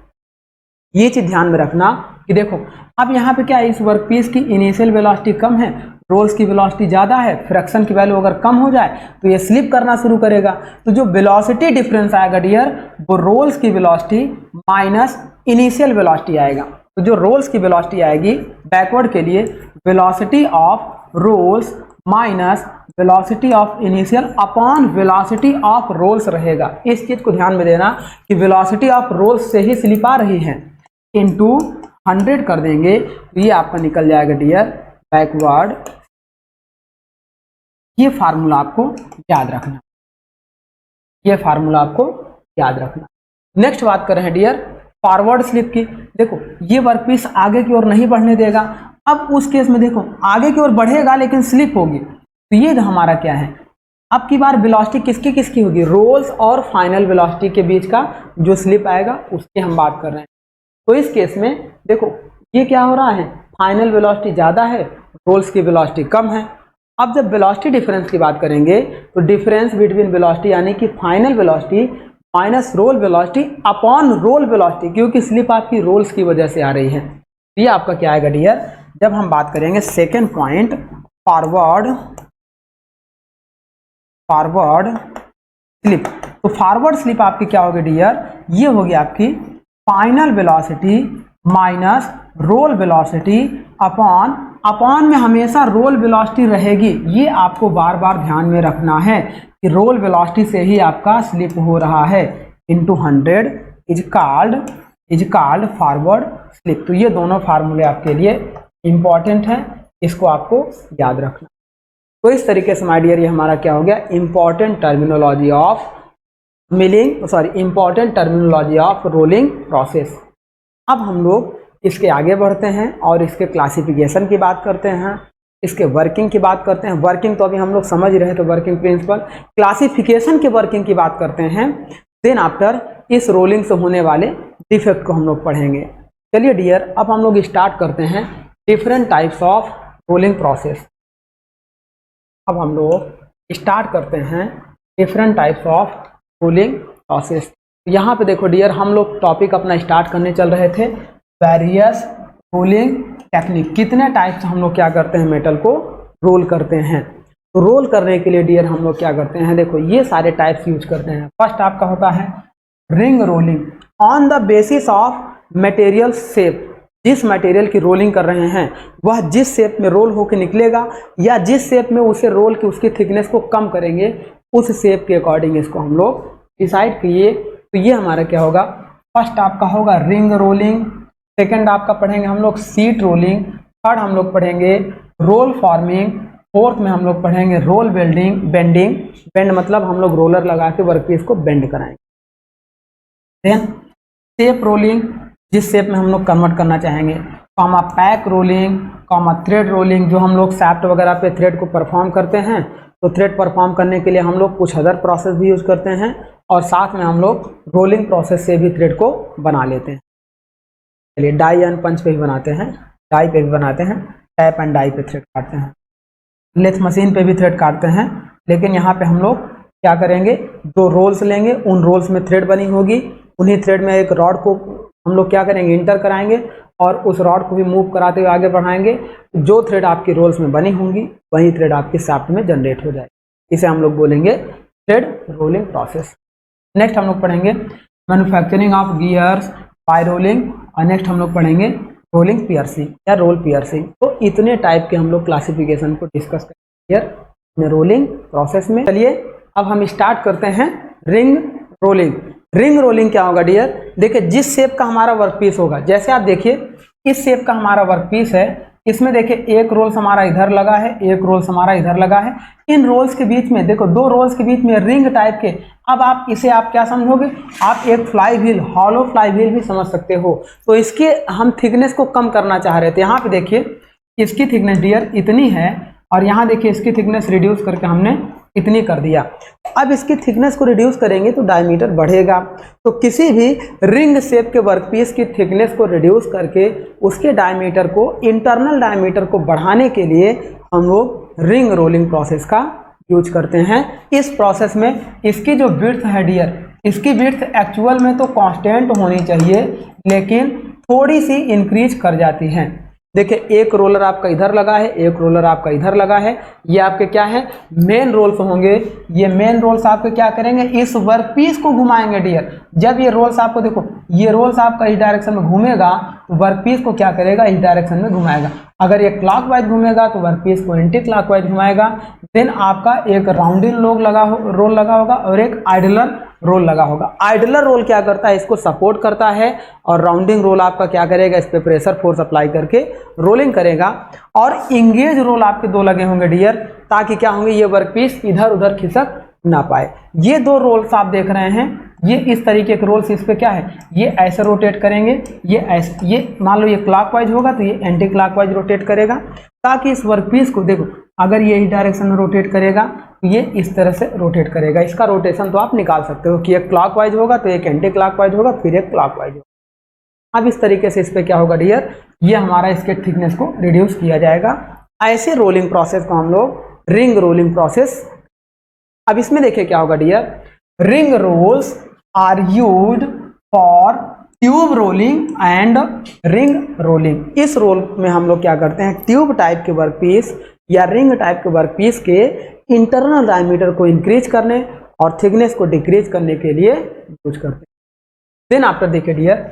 ये चीज़ ध्यान में रखना कि देखो अब यहाँ पे क्या है, इस वर्कपीस की इनिशियल वेलोसिटी कम है, रोल्स की वेलोसिटी ज़्यादा है, फ्रैक्शन की वैल्यू अगर कम हो जाए तो ये स्लिप करना शुरू करेगा। तो जो वेलोसिटी डिफरेंस आएगा डियर, वो रोल्स की वेलोसिटी माइनस इनिशियल वेलोसिटी आएगा। तो जो रोल्स की वेलोसिटी आएगी बैकवर्ड के लिए, velocity of rolls minus velocity of initial upon velocity of rolls रहेगा। इस चीज़ को ध्यान में देना कि वेलोसिटी ऑफ रोल्स से ही स्लिप आ रही है, इनटू 100 कर देंगे तो ये आपका निकल जाएगा डियर बैकवर्ड। ये फार्मूला आपको याद रखना, ये फार्मूला आपको याद रखना। नेक्स्ट बात कर रहे हैं डियर फॉरवर्ड स्लिप की। देखो ये वर्कपीस आगे की ओर नहीं बढ़ने देगा। अब उस केस में देखो आगे की ओर बढ़ेगा लेकिन स्लिप होगी, तो ये हमारा क्या है, अब की बार वेलोसिटी किसकी किसकी होगी, रोल्स और फाइनल वेलोसिटी के बीच का जो स्लिप आएगा उसकी हम बात कर रहे हैं। तो इस केस में देखो ये क्या हो रहा है, फाइनल वेलोसिटी ज़्यादा है, रोल्स की वेलोसिटी कम है। अब जब वेलोसिटी डिफरेंस की बात करेंगे तो डिफरेंस बिटवीन वेलोसिटी यानी कि final velocity minus roll velocity upon roll velocity, क्योंकि स्लिप आपकी रोल्स की वजह से आ रही है। ये आपका क्या आएगा डियर, जब हम बात करेंगे सेकेंड पॉइंट फॉरवर्ड स्लिप। तो फॉरवर्ड स्लिप आपकी क्या होगी डियर, ये होगी आपकी final velocity minus roll velocity upon में हमेशा रोल वेलोसिटी रहेगी। ये आपको बार बार ध्यान में रखना है कि रोल वेलोसिटी से ही आपका स्लिप हो रहा है, into 100 is called forward slip. तो ये दोनों फार्मूले आपके लिए इंपॉर्टेंट हैं, इसको आपको याद रखना। तो इस तरीके से माय डियर ये हमारा क्या हो गया, important terminology of important terminology of rolling process. अब हम लोग इसके आगे बढ़ते हैं और इसके क्लासिफिकेशन की बात करते हैं, इसके वर्किंग की बात करते हैं। वर्किंग तो अभी हम लोग समझ रहे हैं, तो वर्किंग प्रिंसिपल, क्लासिफिकेशन के वर्किंग की बात करते हैं। देन आफ्टर इस रोलिंग से होने वाले डिफेक्ट को हम लोग पढ़ेंगे। चलिए डियर, अब हम लोग स्टार्ट करते हैं different types of rolling process. अब हम लोग स्टार्ट करते हैं different types of rolling process. यहाँ पे देखो डियर, हम लोग टॉपिक अपना स्टार्ट करने चल रहे थे वेरियस रोलिंग टेक्निक। कितने टाइप से हम लोग क्या करते हैं, मेटल को रोल करते हैं। तो रोल करने के लिए डियर हम लोग क्या करते हैं, देखो ये सारे टाइप्स यूज करते हैं। फर्स्ट आपका होता है ring rolling on the basis of material shape. जिस मटेरियल की रोलिंग कर रहे हैं वह जिस शेप में रोल होकर निकलेगा या जिस शेप में उसे रोल के उसकी थिकनेस को कम करेंगे, उस शेप के अकॉर्डिंग इसको हम लोग डिसाइड किए। तो ये हमारा क्या होगा, फर्स्ट आपका होगा रिंग रोलिंग, सेकंड आपका पढ़ेंगे हम लोग सीट रोलिंग, थर्ड हम लोग पढ़ेंगे रोल फॉर्मिंग, फोर्थ में हम लोग पढ़ेंगे रोल बेंडिंग। बेंड मतलब हम लोग रोलर लगा के वर्कपीस को बेंड कराएंगे। देन शेप रोलिंग, जिस शेप में हम लोग कन्वर्ट करना चाहेंगे, comma pack rolling, comma thread rolling, जो हम लोग सैफ्ट वगैरह पे थ्रेड को परफॉर्म करते हैं। तो थ्रेड परफॉर्म करने के लिए हम लोग कुछ अदर प्रोसेस भी यूज करते हैं और साथ में हम लोग रोलिंग प्रोसेस से भी थ्रेड को बना लेते हैं। चलिए डाई एंड पंच पे भी बनाते हैं, डाई पे भी बनाते हैं, टैप एंड डाई पे थ्रेड काटते हैं, लेथ मशीन पे भी थ्रेड काटते हैं। लेकिन यहाँ पे हम लोग क्या करेंगे, दो रोल्स लेंगे, उन रोल्स में थ्रेड बनी होगी, उन्हीं थ्रेड में एक रॉड को हम लोग क्या करेंगे, इंटर कराएंगे और उस रॉड को भी मूव कराते हुए आगे बढ़ाएंगे। जो थ्रेड आपकी रोल्स में बनी होंगी वही थ्रेड आपकी शाफ्ट में जनरेट हो जाएगी। इसे हम लोग बोलेंगे थ्रेड रोलिंग प्रोसेस। नेक्स्ट हम लोग पढ़ेंगे manufacturing of gears bye rolling, और नेक्स्ट हम लोग पढ़ेंगे रोलिंग पियर्सिंग या रोल पियर्सिंग। तो इतने टाइप के हम लोग क्लासिफिकेशन को डिस्कस करेंगे रोलिंग प्रोसेस में। चलिए अब हम स्टार्ट करते हैं रिंग रोलिंग। रिंग रोलिंग क्या होगा डियर, देखिए जिस शेप का हमारा वर्कपीस होगा, जैसे आप देखिए इस शेप का हमारा वर्कपीस है, इसमें देखिए एक रोल्स हमारा इधर लगा है, एक रोल्स हमारा इधर लगा है। इन रोल्स के बीच में देखो, दो रोल्स के बीच में रिंग टाइप के, अब आप इसे आप क्या समझोगे, आप एक fly wheel, hollow fly wheel भी समझ सकते हो। तो इसके हम थिकनेस को कम करना चाह रहे थे। यहाँ पे देखिए इसकी थिकनेस डियर इतनी है और यहाँ देखिए इसकी थिकनेस रिड्यूस करके हमने इतनी कर दिया। अब इसकी थिकनेस को रिड्यूस करेंगे तो डायमीटर बढ़ेगा। तो किसी भी रिंग शेप के वर्कपीस की थिकनेस को रिड्यूस करके उसके डायमीटर को, इंटरनल डायमीटर को बढ़ाने के लिए हम लोग रिंग रोलिंग प्रोसेस का यूज करते हैं। इस प्रोसेस में इसकी जो विड्थ है डियर, इसकी विड्थ एक्चुअल में तो कांस्टेंट होनी चाहिए, लेकिन थोड़ी सी इंक्रीज कर जाती है। देखिए एक रोलर आपका इधर लगा है, एक रोलर आपका इधर लगा है, ये आपके क्या है, मेन रोल्स होंगे। ये मेन रोल्स आपके क्या करेंगे, इस वर्कपीस को घुमाएंगे डियर। जब ये रोल्स आपको देखो, ये रोल्स आपका इस डायरेक्शन में घूमेगा तो वर्कपीस को क्या करेगा, इस डायरेक्शन में घुमाएगा। अगर ये क्लॉकवाइज घूमेगा तो वर्कपीस को एंटी क्लॉकवाइज घुमाएगा। देन आपका एक राउंडिंग रोल लगा होगा और एक आइडलर रोल लगा होगा। आइडलर रोल क्या करता है, इसको सपोर्ट करता है, और राउंडिंग रोल आपका क्या करेगा, इस पे प्रेशर फोर्स अप्लाई करके रोलिंग करेगा। और इंगेज रोल आपके दो लगे होंगे डियर, ताकि क्या होंगे, ये वर्कपीस इधर उधर खिसक ना पाए। ये दो रोल्स आप देख रहे हैं, ये इस तरीके के रोल्स, इस पे क्या है, ये ऐसे रोटेट करेंगे, ये ऐसे, ये मान लो ये क्लॉकवाइज होगा तो ये एंटी क्लॉकवाइज रोटेट करेगा, ताकि इस वर्कपीस को देखो, अगर ये इस डायरेक्शन में रोटेट करेगा तो ये इस तरह से रोटेट करेगा। इसका रोटेशन तो आप निकाल सकते हो कि एक क्लॉकवाइज होगा तो एक एंटी क्लॉकवाइज होगा, फिर एक क्लॉकवाइज होगा। अब इस तरीके से इस पे क्या होगा डियर, ये हमारा इसके थिकनेस को रिड्यूस किया जाएगा। ऐसे रोलिंग प्रोसेस को हम लोग रिंग रोलिंग प्रोसेस। अब इसमें देखिए क्या होगा dear, ring rolls are used for tube rolling and ring rolling. इस रोल में हम लोग क्या करते हैं, ट्यूब टाइप के वर्कपीस या रिंग टाइप के वर्कपीस के इंटरनल डायमीटर को इंक्रीज करने और थिकनेस को डिक्रीज करने के लिए यूज करते हैं। देन आफ्टर देखिए dear,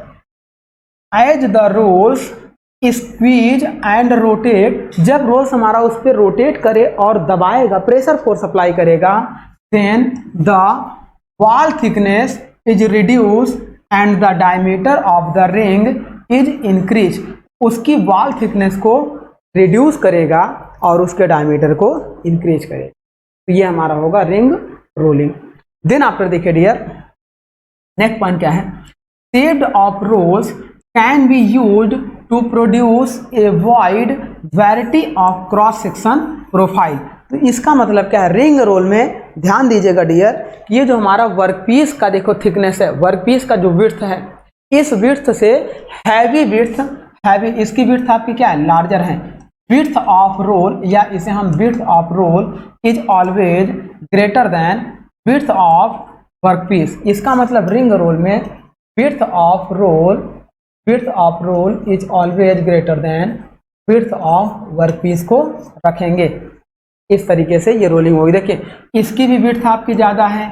as the rolls squeeze and rotate, जब रोल्स हमारा उस पर रोटेट करे और दबाएगा, प्रेशर फोर्स अप्लाई करेगा, then the wall thickness is reduce and the diameter of the ring is increase. उसकी वॉल थिकनेस को रिड्यूस करेगा और उसके डायमीटर को इंक्रीज करेगा। तो ये हमारा होगा रिंग रोलिंग। देन आफ्टर देखिए डियर, नेक्स्ट पॉइंट क्या है, shaped of rolls can be used to produce a wide variety of cross section profile. तो इसका मतलब क्या है, रिंग रोल में ध्यान दीजिएगा डियर, ये जो हमारा वर्कपीस का देखो थिकनेस है, वर्कपीस का जो विड्थ है, इस विड्थ से हैवी विड्थ, हैवी इसकी विड्थ आपकी क्या है, लार्जर है। विड्थ ऑफ रोल, या इसे हम width of roll is always greater than width of workpiece. इसका मतलब रिंग रोल में width of roll is always greater than width of workpiece को रखेंगे। इस तरीके से ये रोलिंग होगी। देखिए इसकी भी विड्थ आपकी ज़्यादा है,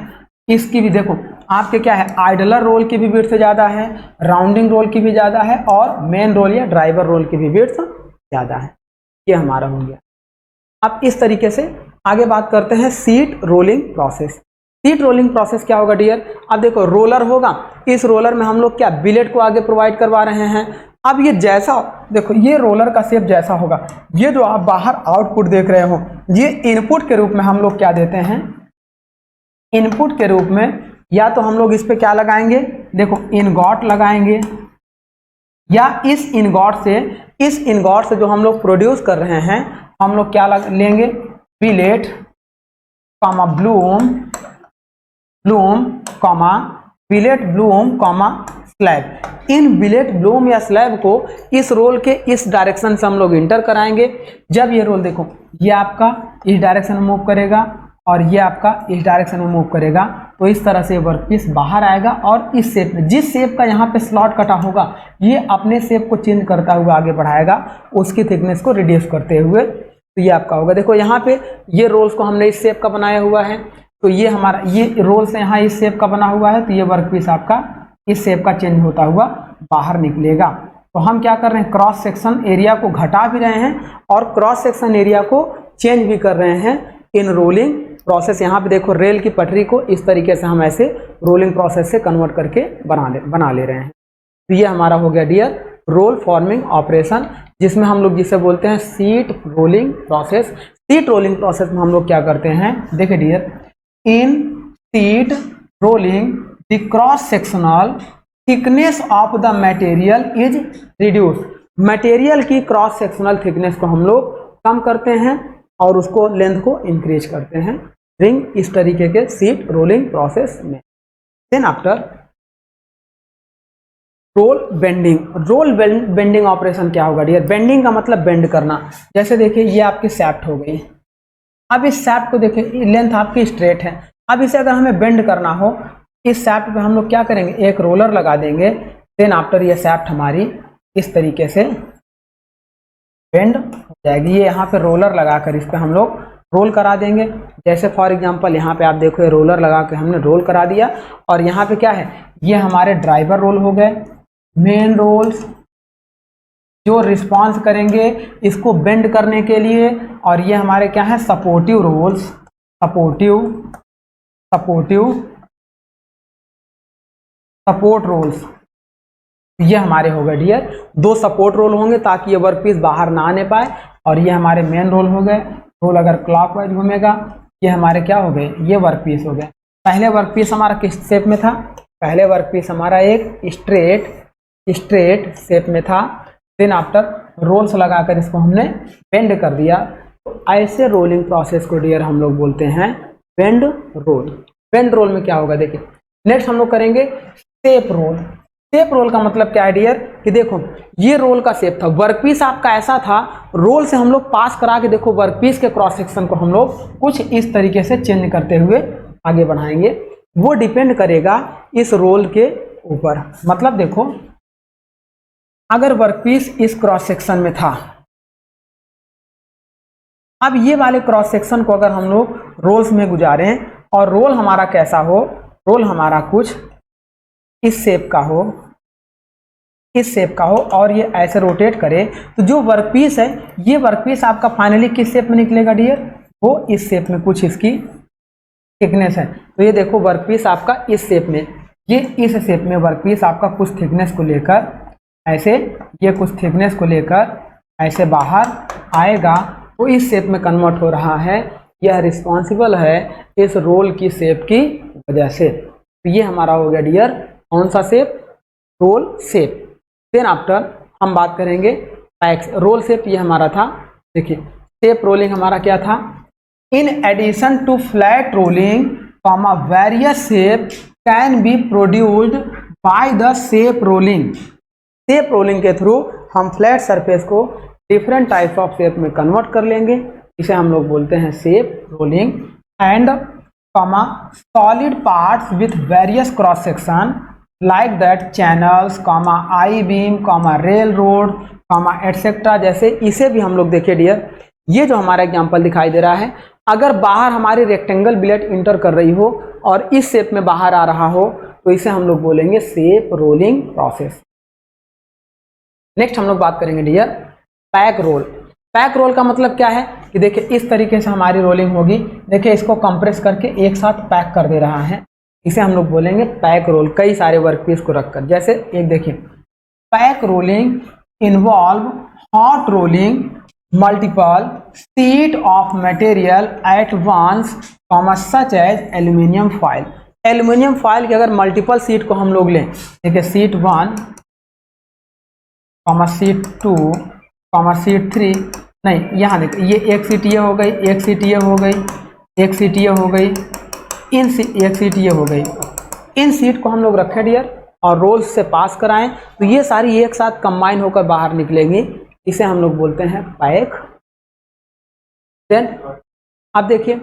इसकी भी देखो आपके क्या है, आइडलर रोल की भी विड्थ ज़्यादा है, राउंडिंग रोल की भी ज़्यादा है, और मेन रोल या ड्राइवर रोल की भी विड्थ ज़्यादा है। ये हमारा हो गया। अब इस तरीके से आगे बात करते हैं sheet rolling process. Sheet rolling process क्या होगा डियर, अब देखो रोलर होगा, इस रोलर में हम लोग क्या बिलेट को आगे प्रोवाइड करवा रहे हैं। अब ये जैसा देखो, ये रोलर का शेप जैसा होगा, ये जो आप बाहर आउटपुट देख रहे हो, ये इनपुट के रूप में हम लोग क्या देते हैं, इनपुट के रूप में या तो हम लोग इस पे क्या लगाएंगे, देखो इनगॉट लगाएंगे, या इस इनगॉट से जो हम लोग प्रोड्यूस कर रहे हैं हम लोग क्या लेंगे, billet comma bloom comma billet bloom comma slab. इन बिलेट ब्लूम या स्लैब को इस रोल के इस डायरेक्शन से हम लोग इंटर कराएंगे। जब ये रोल देखो, ये आपका इस डायरेक्शन में मूव करेगा और ये आपका इस डायरेक्शन में मूव करेगा, तो इस तरह से वर्कपीस बाहर आएगा और इस शेप में, जिस शेप का यहाँ पे स्लॉट कटा होगा, ये अपने शेप को चेंज करता हुआ आगे बढ़ाएगा, उसकी थिकनेस को रिड्यूस करते हुए। तो ये आपका होगा। देखो यहाँ पे ये रोल्स को हमने इस शेप का बनाया हुआ है, तो ये हमारा ये रोल्स यहाँ इस शेप का बना हुआ है, तो ये वर्कपीस आपका इस शेप का चेंज होता हुआ बाहर निकलेगा। तो हम क्या कर रहे हैं, क्रॉस सेक्शन एरिया को घटा भी रहे हैं और क्रॉस सेक्शन एरिया को चेंज भी कर रहे हैं इन रोलिंग प्रोसेस। यहाँ पे देखो रेल की पटरी को इस तरीके से हम ऐसे रोलिंग प्रोसेस से कन्वर्ट करके बना ले रहे हैं। तो ये हमारा हो गया डियर रोल फॉर्मिंग ऑपरेशन, जिसमें हम लोग जिसे बोलते हैं sheet rolling process. Sheet rolling process में हम लोग क्या करते हैं, देखिए dear, in sheet rolling the cross sectional thickness of the material is reduce. Material की क्रॉस सेक्शनल थिकनेस को हम लोग कम करते हैं और उसको लेंथ को इंक्रीज करते हैं रिंग इस तरीके के सीट रोलिंग प्रोसेस में। Then after roll bending. Roll bending operation क्या होगा डियर, बेंडिंग का मतलब बेंड करना। जैसे देखिए ये आपकी सैफ्ट हो गई, अब इस सैफ्ट को देखिए लेंथ आपकी स्ट्रेट है, अब इसे अगर हमें बेंड करना हो, इस सैफ्ट पे हम लोग क्या करेंगे, एक रोलर लगा देंगे। देन आफ्टर ये सैफ्ट हमारी इस तरीके से बेंड हो जाएगी। ये यहाँ पे रोलर लगाकर इस पे हम लोग रोल करा देंगे। जैसे फॉर एग्जांपल यहाँ पे आप देखो ये रोलर लगा के हमने रोल करा दिया, और यहाँ पे क्या है, ये हमारे ड्राइवर रोल हो गए, मेन रोल्स जो रिस्पॉन्स करेंगे इसको बेंड करने के लिए, और ये हमारे क्या है, सपोर्टिव रोल्स, सपोर्ट रोल्स। ये हमारे हो गए डियर दो सपोर्ट रोल होंगे ताकि ये वर्कपीस बाहर ना आने पाए, और ये हमारे मेन रोल हो गए। रोल अगर क्लॉकवाइज घूमेगा, ये हमारे क्या हो गए, ये वर्कपीस हो गए। पहले वर्कपीस हमारा किस शेप में था, पहले वर्कपीस हमारा एक स्ट्रेट शेप में था। देन आफ्टर रोल्स लगाकर इसको हमने बेंड कर दिया। तो ऐसे रोलिंग प्रोसेस को डियर हम लोग बोलते हैं बेंड रोल। बेंड रोल में क्या होगा देखिए, नेक्स्ट हम लोग करेंगे शेप रोल। शेप रोल का मतलब क्या है डियर, कि देखो ये रोल का शेप था, वर्कपीस आपका ऐसा था, रोल से हम लोग पास करा के देखो वर्कपीस के क्रॉस सेक्शन को हम लोग कुछ इस तरीके से चेंज करते हुए आगे बढ़ाएंगे। वो डिपेंड करेगा इस रोल के ऊपर। मतलब देखो अगर वर्कपीस इस क्रॉस सेक्शन में था, अब ये वाले क्रॉस सेक्शन को अगर हम लोग रोल्स में गुजारें और रोल हमारा कैसा हो, रोल हमारा कुछ इस शेप का हो, इस शेप का हो, और ये ऐसे रोटेट करे, तो जो वर्कपीस है ये वर्कपीस आपका फाइनली किस शेप में निकलेगा डियर, वो इस शेप में कुछ इसकी थिकनेस है। तो ये देखो वर्कपीस आपका इस शेप में, ये इस शेप में वर्कपीस आपका कुछ थिकनेस को लेकर ऐसे, ये कुछ थिकनेस को लेकर ऐसे बाहर आएगा, तो इस शेप में कन्वर्ट हो रहा है। यह रिस्पॉन्सिबल है इस रोल की शेप की वजह से। तो ये हमारा हो गया डियर कौन सा shape, roll shape. Then after हम बात करेंगे पैक्स रोल शेप। ये हमारा था, देखिए शेप रोलिंग हमारा क्या था, in addition to flat rolling comma various shape can be produced by the shape rolling. Shape rolling के थ्रू हम फ्लैट सरफेस को डिफरेंट टाइप ऑफ शेप में कन्वर्ट कर लेंगे, इसे हम लोग बोलते हैं shape rolling. And comma solid parts with various cross section like that channels comma I beam comma railroad comma etcetera. जैसे इसे भी हम लोग देखिए डियर, ये जो हमारा एग्जाम्पल दिखाई दे रहा है, अगर बाहर हमारी रेक्टेंगल ब्लेड इंटर कर रही हो और इस शेप में बाहर आ रहा हो तो इसे हम लोग बोलेंगे शेप रोलिंग प्रोसेस। नेक्स्ट हम लोग बात करेंगे dear pack roll. Pack roll का मतलब क्या है कि देखिए इस तरीके से हमारी रोलिंग होगी। देखिए इसको कंप्रेस करके एक साथ पैक कर दे रहा है, इसे हम लोग बोलेंगे पैक रोल, कई सारे वर्कपीस को रखकर। जैसे एक देखिए, pack rolling involve hot rolling multiple sheet of material at once comma such as aluminium foil. Aluminium foil की अगर मल्टीपल शीट को हम लोग लें, देखिए sheet 1 comma sheet 2 comma sheet 3, नहीं यहाँ देखिए ये एक शीट ये हो गई, एक शीट ये हो गई, एक शीट ये हो गई, एक शीट ये हो गई। इन शीट को हम लोग रखें डियर और रोल्स से पास कराएं तो ये सारी एक साथ कंबाइन होकर बाहर निकलेंगी, इसे हम लोग बोलते हैं पैक। देन अब देखिए,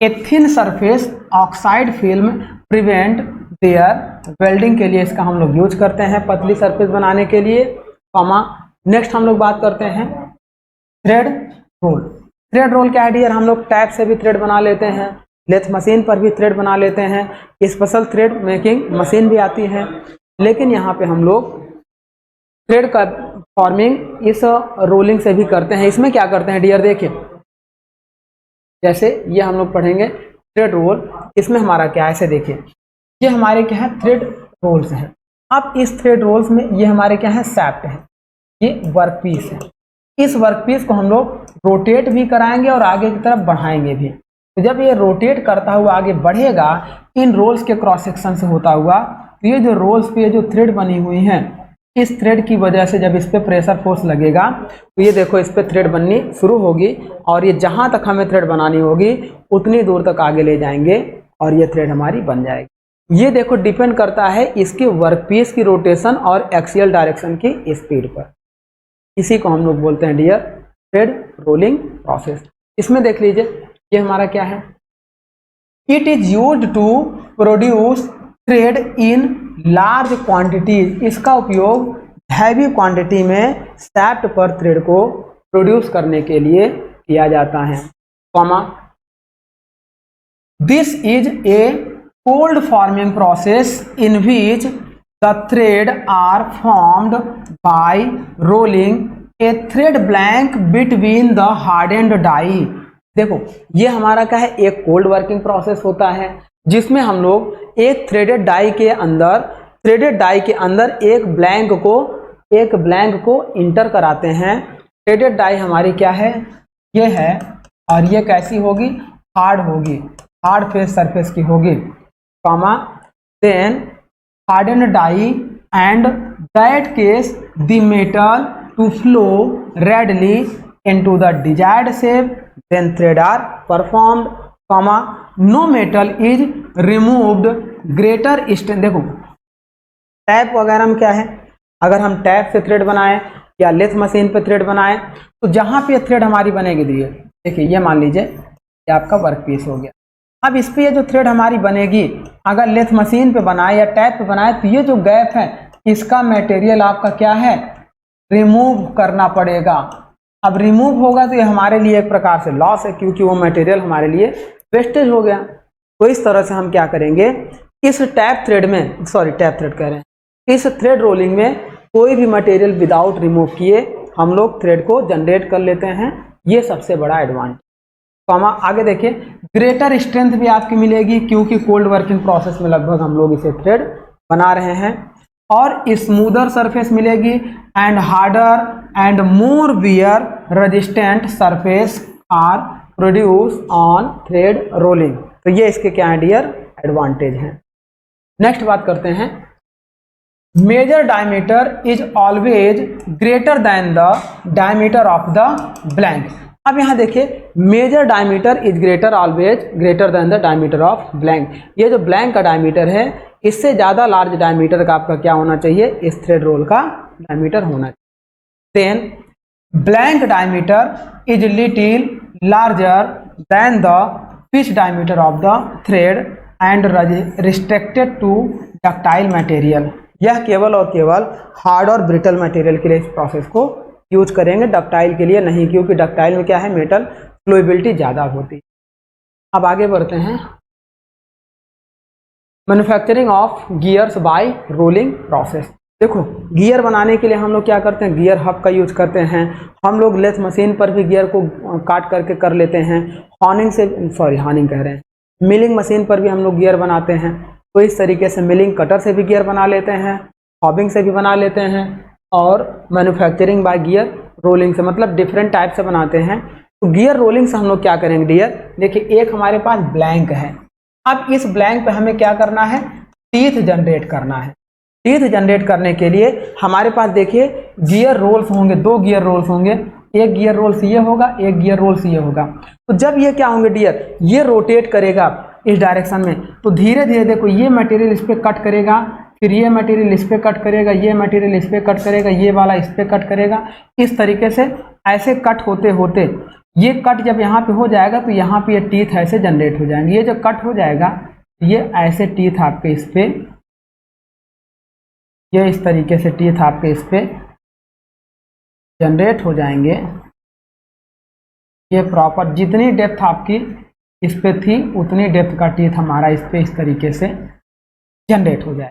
a thin surface oxide film prevent there welding के लिए इसका हम लोग यूज करते हैं पतली सरफेस बनाने के लिए, कॉमा। नेक्स्ट हम लोग बात करते हैं थ्रेड रोल। थ्रेड रोल क्या है डियर, हम लोग टैप से भी थ्रेड बना लेते हैं, लेथ मशीन पर भी थ्रेड बना लेते हैं, स्पेशल थ्रेड मेकिंग मशीन भी आती है, लेकिन यहाँ पे हम लोग थ्रेड का फॉर्मिंग इस रोलिंग से भी करते हैं। इसमें क्या करते हैं डियर, देखिए जैसे ये हम लोग पढ़ेंगे थ्रेड रोल, इसमें हमारा क्या है, ऐसे देखिए ये हमारे क्या है थ्रेड रोल्स हैं। अब इस थ्रेड रोल्स में ये हमारे क्या है सैफ्ट है, ये वर्कपीस है। इस वर्कपीस को हम लोग रोटेट भी कराएंगे और आगे की तरफ बढ़ाएंगे भी। तो जब ये रोटेट करता हुआ आगे बढ़ेगा इन रोल्स के क्रॉस सेक्शन से होता हुआ, तो ये जो रोल्स पे जो थ्रेड बनी हुई हैं, इस थ्रेड की वजह से जब इस पे प्रेशर फोर्स लगेगा तो ये देखो इस पे थ्रेड बननी शुरू होगी और ये जहां तक हमें थ्रेड बनानी होगी उतनी दूर तक आगे ले जाएंगे और ये थ्रेड हमारी बन जाएगी। ये देखो डिपेंड करता है इसके वर्कपीस की रोटेशन और एक्सियल डायरेक्शन की स्पीड पर। इसी को हम लोग बोलते हैं डियर थ्रेड रोलिंग प्रोसेस। इसमें देख लीजिए ये हमारा क्या है, it is used to produce thread in large quantities. इसका उपयोग हैवी क्वांटिटी में सैफ्ट पर थ्रेड को प्रोड्यूस करने के लिए किया जाता है, comma. This is a cold forming process in which the thread are formed by rolling a thread blank between the hardened die. देखो ये हमारा क्या है, एक कोल्ड वर्किंग प्रोसेस होता है जिसमें हम लोग एक थ्रेडेड डाई के अंदर एक ब्लैंक को इंटर कराते हैं। थ्रेडेड डाई हमारी क्या है, ये है, और ये कैसी होगी, हार्ड होगी, हार्ड फेस सरफेस की होगी, comma. Then hardened die and that case the metal to flow readily into the desired shape, then thread are performed, comma, no metal is removed greater strength। देखो tap वगैरह में क्या है, अगर हम tap से थ्रेड बनाएं या लेथ मशीन पे थ्रेड बनाएं तो जहां पे थ्रेड हमारी बनेगी, देखिए ये मान लीजिए ये आपका वर्क पीस हो गया। अब इस पे ये जो थ्रेड हमारी बनेगी अगर लेथ मशीन पे बनाए या टैप पे बनाए तो ये जो गैप है इसका मटेरियल आपका क्या है, रिमूव करना पड़ेगा। अब रिमूव होगा तो ये हमारे लिए एक प्रकार से लॉस है क्योंकि वो मटेरियल हमारे लिए वेस्टेज हो गया। तो इस तरह से हम क्या करेंगे, इस टैप थ्रेड कह रहे हैं, इस थ्रेड रोलिंग में कोई भी मटेरियल विदाउट रिमूव किए हम लोग थ्रेड को जनरेट कर लेते हैं। ये सबसे बड़ा एडवांटेज, कॉमा। आगे देखिए ग्रेटर स्ट्रेंथ भी आपकी मिलेगी क्योंकि कोल्ड वर्किंग प्रोसेस में लगभग हम लोग इसे थ्रेड बना रहे हैं, और स्मूदर सरफेस मिलेगी and harder and more wear resistant surface are produce on thread rolling. तो ये इसके क्या है डियर, एडवांटेज हैं। नेक्स्ट बात करते हैं, major diameter is always greater than the diameter of the blank. अब यहाँ देखिए, major diameter is greater always greater than the diameter of blank. ये जो ब्लैंक का डायमीटर है, इससे ज़्यादा लार्ज डायमीटर का आपका क्या होना चाहिए, इस थ्रेड रोल का डायमीटर होना चाहिए। Then blank diameter is little larger than the pitch diameter of the thread and restricted to ductile material. यह केवल और केवल हार्ड और ब्रिटल मटेरियल के लिए इस प्रोसेस को यूज करेंगे, डक्टाइल के लिए नहीं, क्योंकि डक्टाइल में क्या है, मेटल फ्लूइबिलिटी ज़्यादा होती है। अब आगे बढ़ते हैं, manufacturing of gears bye rolling process. देखो, गियर बनाने के लिए हम लोग क्या करते हैं, गियर हब का यूज करते हैं। हम लोग लेथ मशीन पर भी गियर को काट करके कर लेते हैं। हॉर्निंग कह रहे हैं, मिलिंग मशीन पर भी हम लोग गियर बनाते हैं। तो इस तरीके से मिलिंग कटर से भी गियर बना लेते हैं, हॉबिंग से भी बना लेते हैं, और मैन्युफैक्चरिंग बाय गियर रोलिंग से, मतलब डिफरेंट टाइप से बनाते हैं। तो गियर रोलिंग से हम लोग क्या करेंगे डियर, देखिए एक हमारे पास ब्लैंक है। अब इस ब्लैंक पे हमें क्या करना है, टीथ जनरेट करना है। टीथ जनरेट करने के लिए हमारे पास देखिए गियर रोल्स होंगे, 2 गियर रोल्स होंगे, एक गियर रोल्स ये होगा, एक गियर रोल्स ये होगा। तो जब ये क्या होंगे डियर, ये रोटेट करेगा इस डायरेक्शन में, तो धीरे धीरे देखो ये मटेरियल इस पर कट करेगा, फिर ये मटेरियल इस पे कट करेगा, ये मटेरियल इस पे कट करेगा, ये वाला इस पे कट करेगा। इस तरीके से ऐसे कट होते होते ये कट जब यहाँ पे हो जाएगा तो यहाँ पे ये टीथ ऐसे जनरेट हो जाएंगे। ये जब कट हो जाएगा ये ऐसे टीथ आपके इस पे, ये इस तरीके से टीथ आपके इस पे जनरेट हो जाएंगे। ये प्रॉपर जितनी डेप्थ आपकी इस पे थी उतनी डेप्थ का टीथ हमारा इस पे इस तरीके से जनरेट हो जाए।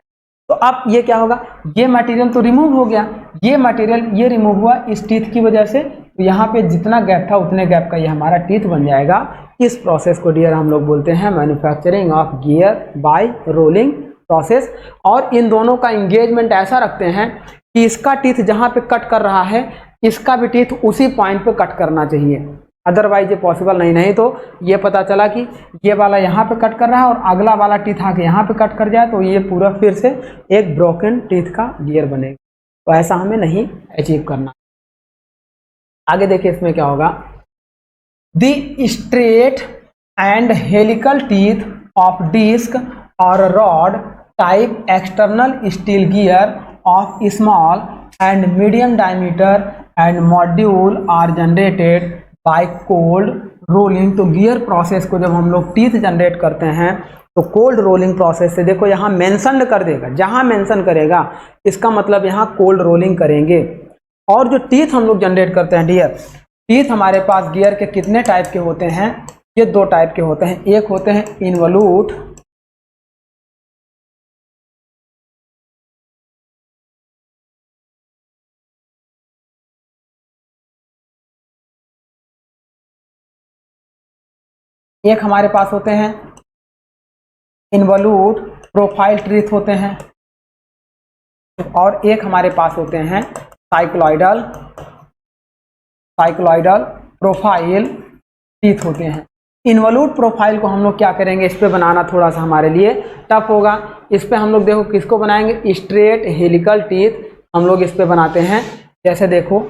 तो अब ये क्या होगा, ये मटेरियल तो रिमूव हो गया, ये मटेरियल ये रिमूव हुआ इस टीथ की वजह से, तो यहाँ पे जितना गैप था उतने गैप का ये हमारा टीथ बन जाएगा। इस प्रोसेस को डियर हम लोग बोलते हैं manufacturing of gear bye rolling process. और इन दोनों का इंगेजमेंट ऐसा रखते हैं कि इसका टीथ जहाँ पे कट कर रहा है इसका भी टीथ उसी पॉइंट पे कट करना चाहिए, अदरवाइज ये पॉसिबल नहीं। तो ये पता चला कि ये वाला यहाँ पे कट कर रहा है और अगला वाला टीथ आके यहाँ पे कट कर जाए तो ये पूरा फिर से एक ब्रोकन टीथ का गियर बनेगा। तो ऐसा हमें नहीं अचीव करना। आगे देखिए इसमें क्या होगा, the straight and helical teeth of disc और rod type external steel gear of small and medium diameter and module are generated by cold rolling. तो गियर प्रोसेस को जब हम लोग टीथ जनरेट करते हैं तो कोल्ड रोलिंग प्रोसेस से, देखो यहाँ मेंशन कर देगा, जहाँ मेंशन करेगा इसका मतलब यहाँ कोल्ड रोलिंग करेंगे। और जो टीथ हम लोग जनरेट करते हैं डियर, टीथ हमारे पास गियर के कितने टाइप के होते हैं, ये 2 टाइप के होते हैं। एक होते हैं इन्वॉल्यूट, एक हमारे पास होते हैं इन्वॉल्यूट प्रोफाइल टीथ होते हैं, और एक हमारे पास होते हैं साइक्लॉइडल प्रोफाइल टीथ होते हैं। इन्वॉल्यूट प्रोफाइल को हम लोग क्या करेंगे, इस पे बनाना थोड़ा सा हमारे लिए टफ होगा। इस पे हम लोग देखो किसको बनाएंगे, स्ट्रेट हेलिकल टीथ हम लोग इस पे बनाते हैं। जैसे देखो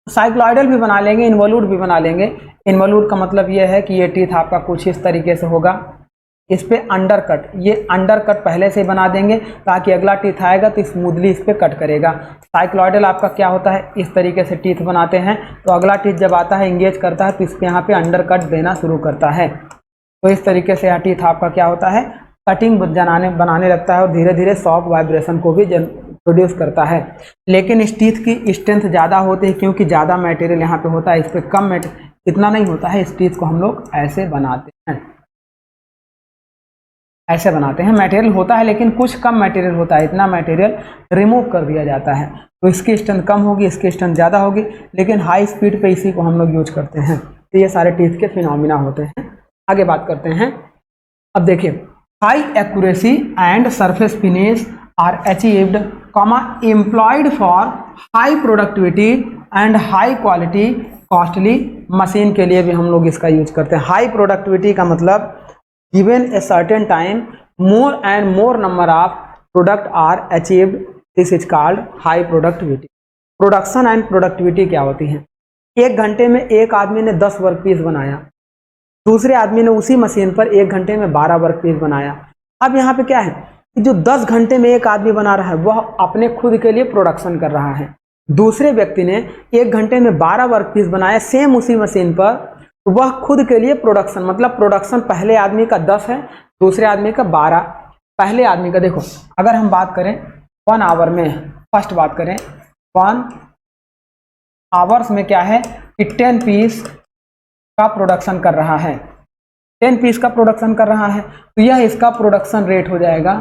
साइक्लॉइडल भी बना लेंगे, इन्वॉल्यूट भी बना लेंगे। इन्वॉल्यूट का मतलब ये है कि ये टीथ आपका कुछ इस तरीके से होगा, इस पे अंडरकट, ये अंडरकट पहले से बना देंगे ताकि अगला टीथ आएगा तो स्मूथली इस पे कट करेगा। साइक्लॉइडल आपका क्या होता है, इस तरीके से टीथ बनाते हैं, तो अगला टीथ जब आता है इंगेज करता है तो इस पे यहाँ पे अंडरकट देना शुरू करता है। तो इस तरीके से यह टीथ आपका क्या होता है, कटिंग बनाने लगता है और धीरे धीरे सॉफ्ट वाइब्रेशन को भी प्रोड्यूस करता है। लेकिन इस टीथ की स्ट्रेंथ ज़्यादा होती है क्योंकि ज़्यादा मटेरियल यहाँ पे होता है, इस पर कम इतना नहीं होता है। इस टीथ को हम लोग ऐसे बनाते हैं, ऐसे बनाते हैं। मटेरियल होता है लेकिन कुछ कम मटेरियल होता है, इतना मटेरियल रिमूव कर दिया जाता है, तो इसकी स्ट्रेंथ कम होगी, इसकी स्ट्रेंथ ज़्यादा होगी, लेकिन हाई स्पीड पे इसी को हम लोग यूज करते हैं। तो ये सारे टीथ के फिनोमिना होते हैं। आगे बात करते हैं। अब देखिए, high accuracy and surface finish are achieved employed for high productivity and high quality costly machine के लिए भी हम लोग इसका यूज करते हैं। हाई प्रोडक्टिविटी का मतलब given a certain time more and more number of product are achieved, this is called high productivity। Production and productivity क्या होती है, 1 घंटे में एक आदमी ने 10 वर्क पीस बनाया, दूसरे आदमी ने उसी मशीन पर 1 घंटे में 12 वर्क पीस बनाया। अब यहाँ पे क्या है कि जो 10 घंटे में एक आदमी बना रहा है वह अपने खुद के लिए प्रोडक्शन कर रहा है, दूसरे व्यक्ति ने 1 घंटे में 12 वर्क पीस बनाया सेम उसी मशीन पर, तो वह खुद के लिए प्रोडक्शन, मतलब प्रोडक्शन पहले आदमी का 10 है, दूसरे आदमी का 12। पहले आदमी का देखो, अगर हम बात करें 1 आवर में, फर्स्ट बात करें 1 आवर्स में क्या है कि 10 पीस का प्रोडक्शन कर रहा है, 10 पीस का प्रोडक्शन कर रहा है, तो यह इसका प्रोडक्शन रेट हो जाएगा।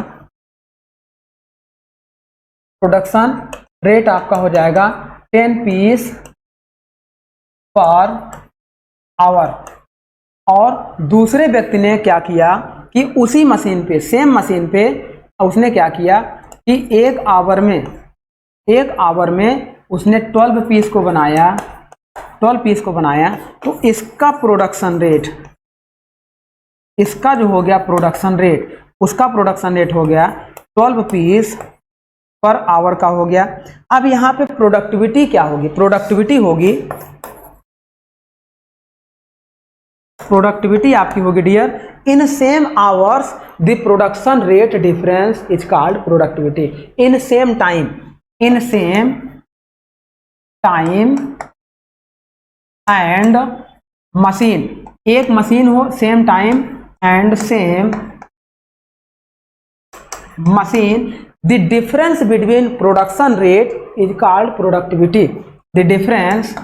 प्रोडक्शन रेट आपका हो जाएगा 10 पीस पर आवर। और दूसरे व्यक्ति ने क्या किया कि उसी मशीन पे, सेम मशीन पे उसने क्या किया कि 1 आवर में उसने 12 पीस को बनाया, 12 पीस को बनाया, तो इसका प्रोडक्शन रेट, इसका जो हो गया प्रोडक्शन रेट, उसका प्रोडक्शन रेट हो गया 12 पीस पर आवर का हो गया। अब यहाँ पे प्रोडक्टिविटी क्या होगी, प्रोडक्टिविटी आपकी होगी dear, in same hours the production rate difference is called productivity. In same time and machine, एक मशीन हो, same time and same machine, the difference between production rate is called productivity. The difference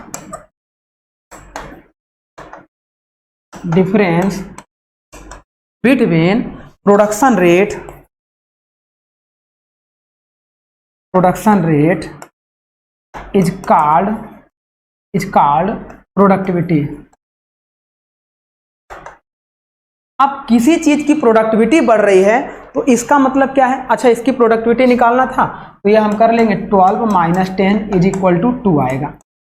between production rate is called productivity. अब किसी चीज की productivity बढ़ रही है तो इसका मतलब क्या है, अच्छा इसकी प्रोडक्टिविटी निकालना था तो ये हम कर लेंगे 12 माइनस 10 इज इक्वल टू 2 आएगा।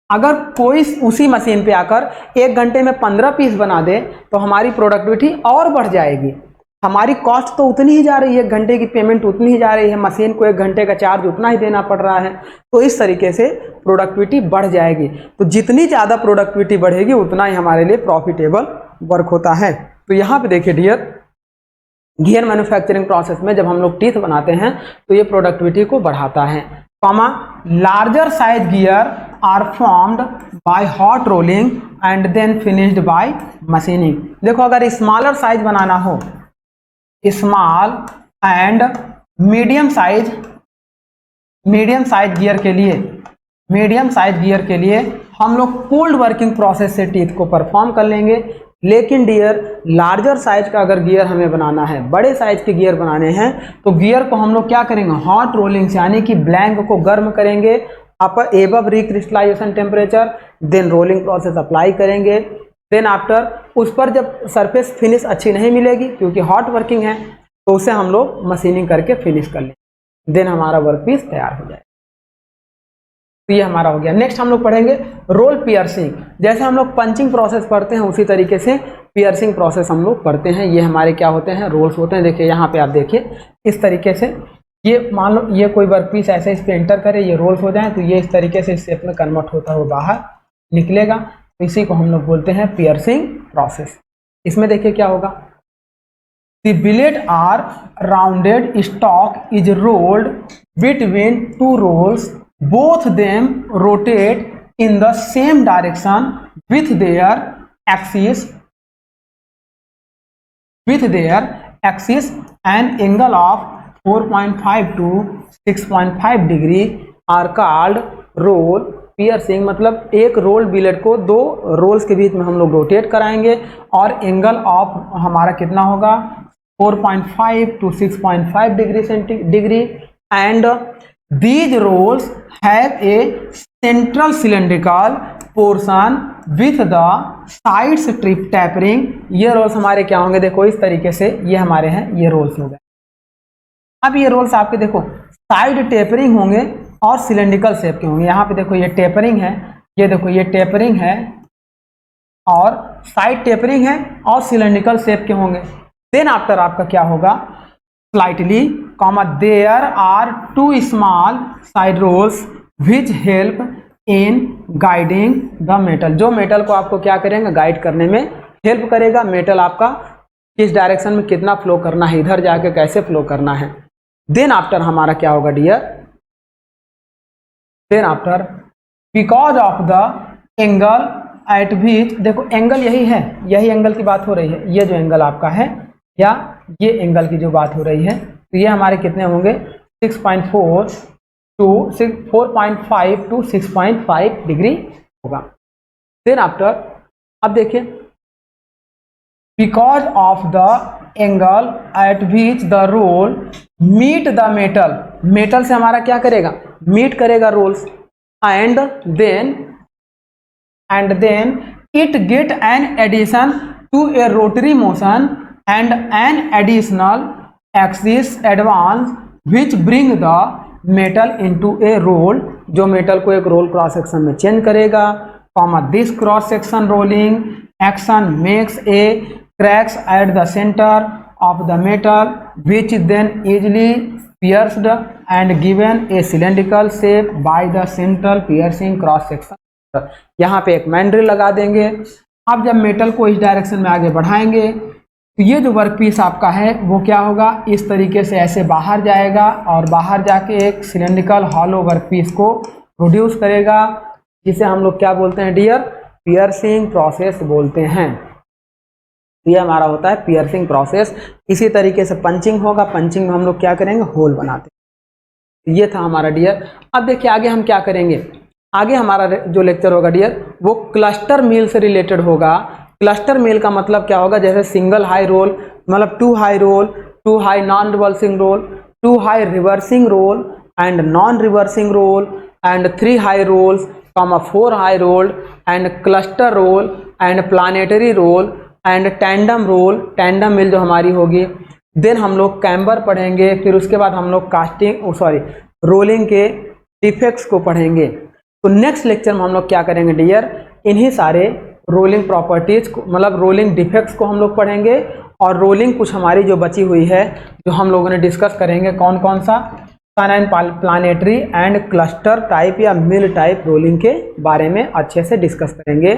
अगर कोई उसी मशीन पे आकर 1 घंटे में 15 पीस बना दे तो हमारी प्रोडक्टिविटी और बढ़ जाएगी, हमारी कॉस्ट तो उतनी ही जा रही है, 1 घंटे की पेमेंट उतनी ही जा रही है, मशीन को 1 घंटे का चार्ज उतना ही देना पड़ रहा है, तो इस तरीके से प्रोडक्टिविटी बढ़ जाएगी। तो जितनी ज़्यादा प्रोडक्टिविटी बढ़ेगी उतना ही हमारे लिए प्रॉफिटेबल वर्क होता है। तो यहाँ पे देखिए डियर, गियर मैन्युफैक्चरिंग प्रोसेस में जब हम लोग टीथ बनाते हैं तो ये प्रोडक्टिविटी को बढ़ाता है। Comma, larger size gear are formed by hot rolling and then finished by machining. देखो अगर स्मॉलर साइज बनाना हो, small and medium size gear के लिए हम लोग कोल्ड वर्किंग प्रोसेस से टीथ को परफॉर्म कर लेंगे। लेकिन डियर लार्जर साइज का अगर गियर हमें बनाना है, बड़े साइज के गियर बनाने हैं, तो गियर को हम लोग क्या करेंगे, हॉट रोलिंग से, यानी कि ब्लैंक को गर्म करेंगे upper above recrystallization temperature, then rolling process apply करेंगे। देन आफ्टर उस पर जब सरफेस फिनिश अच्छी नहीं मिलेगी क्योंकि हॉट वर्किंग है, तो उसे हम लोग मशीनिंग करके फिनिश कर लेंगे, देन हमारा वर्क पीस तैयार हो जाएगा। तो ये हमारा हो गया। नेक्स्ट हम लोग पढ़ेंगे रोल पियर्सिंग। जैसे हम लोग पंचिंग प्रोसेस पढ़ते हैं उसी तरीके से पियर्सिंग प्रोसेस हम लोग पढ़ते हैं। ये हमारे क्या होते हैं, रोल्स होते हैं। देखिए यहाँ पे आप देखिए इस तरीके से, ये मान लो ये कोई वर्क पीस ऐसे इस पे एंटर करे, ये रोल्स हो जाए तो ये इस तरीके से इस शेप में कन्वर्ट होता हुआ बाहर निकलेगा। तो इसी को हम लोग बोलते हैं पियर्सिंग प्रोसेस। इसमें देखिए क्या होगा, the billet or rounded stock is rolled between 2 rolls, both them rotate in the same direction with their axis and angle of 4.5 to 6.5 degree are called roll piercing। मतलब एक रोल बिलेट को 2 roles के बीच में हम लोग rotate कराएंगे और angle of हमारा कितना होगा 4.5 to 6.5 degree and these rolls have a central cylindrical portion with the side strip tapering। ये रोल्स हमारे क्या होंगे, देखो इस तरीके से ये हमारे हैं, ये रोल्स हो गए। अब ये रोल्स आपके देखो साइड टेपरिंग होंगे और सिलेंड्रिकल शेप के होंगे। यहाँ पे देखो ये टेपरिंग है, ये देखो ये टेपरिंग है और साइड टेपरिंग है और सिलेंड्रिकल शेप के होंगे। देन आफ्टर आपका क्या होगा, slightly, there are 2 small side rolls which help in guiding the metal, जो मेटल को आपको क्या करेंगे, गाइड करने में हेल्प करेगा। मेटल आपका किस डायरेक्शन में कितना फ्लो करना है, इधर जाके कैसे फ्लो करना है। देन आफ्टर हमारा क्या होगा dear, then after because of the angle at which, देखो एंगल यही है, यही एंगल की बात हो रही है, ये जो एंगल आपका है या ये एंगल की जो बात हो रही है, तो ये हमारे कितने होंगे 4.5 टू 6.5 डिग्री होगा। देन आफ्टर अब देखिए because of the angle at which the roll meet the metal, metal से हमारा क्या करेगा, मीट करेगा rolls, and then it get an addition to a rotary motion and an additional axis advance which bring the metal into a roll, जो metal को एक roll cross section में change करेगा, comma this cross section rolling action makes a cracks at the centre of the metal which then easily pierced and given a cylindrical shape by the central piercing cross section। यहाँ पे एक mandrill लगा देंगे। अब जब metal को इस direction में आगे बढ़ाएंगे तो ये जो वर्क पीस आपका है वो क्या होगा, इस तरीके से ऐसे बाहर जाएगा और बाहर जाके एक सिलेंड्रिकल हॉलो वर्क पीस को प्रोड्यूस करेगा, जिसे हम लोग क्या बोलते हैं डियर, पियर्सिंग प्रोसेस बोलते हैं। ये हमारा होता है पियर्सिंग प्रोसेस। इसी तरीके से पंचिंग होगा, पंचिंग में हम लोग क्या करेंगे, होल बनाते हैं। ये था हमारा डियर। अब देखिए आगे हम क्या करेंगे, आगे हमारा जो लेक्चर होगा डियर वो क्लस्टर मिल से रिलेटेड होगा। क्लस्टर मिल का मतलब क्या होगा, जैसे सिंगल हाई रोल मतलब 2 high roll, 2 high non reversing roll, 2 high reversing roll and non reversing roll and 3 high rolls, 4 high roll and cluster roll and planetary roll and tandem roll, tandem mill जो हमारी होगी। Then हम लोग camber पढ़ेंगे, फिर उसके बाद हम लोग रोलिंग के डिफेक्ट्स को पढ़ेंगे। तो नेक्स्ट लेक्चर में हम लोग क्या करेंगे डियर, इन्हीं सारे रोलिंग प्रॉपर्टीज को मतलब रोलिंग डिफेक्ट्स को हम लोग पढ़ेंगे, और रोलिंग कुछ हमारी जो बची हुई है जो हम लोगों ने डिस्कस करेंगे, कौन कौन सा, प्लानेटरी एंड क्लस्टर टाइप या मिल टाइप रोलिंग के बारे में अच्छे से डिस्कस करेंगे।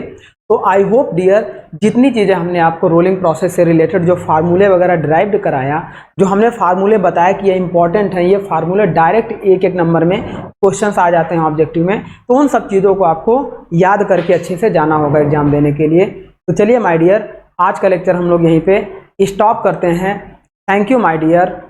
तो आई होप डियर जितनी चीज़ें हमने आपको रोलिंग प्रोसेस से रिलेटेड जो फार्मूले वगैरह ड्राइव्ड कराया, जो हमने फार्मूले बताया कि ये इंपॉर्टेंट है, ये फार्मूले डायरेक्ट एक नंबर में क्वेश्चंस आ जाते हैं ऑब्जेक्टिव में, तो उन सब चीज़ों को आपको याद करके अच्छे से जाना होगा एग्जाम देने के लिए। तो चलिए माय डियर आज का लेक्चर हम लोग यहीं पे स्टॉप करते हैं। Thank you my dear.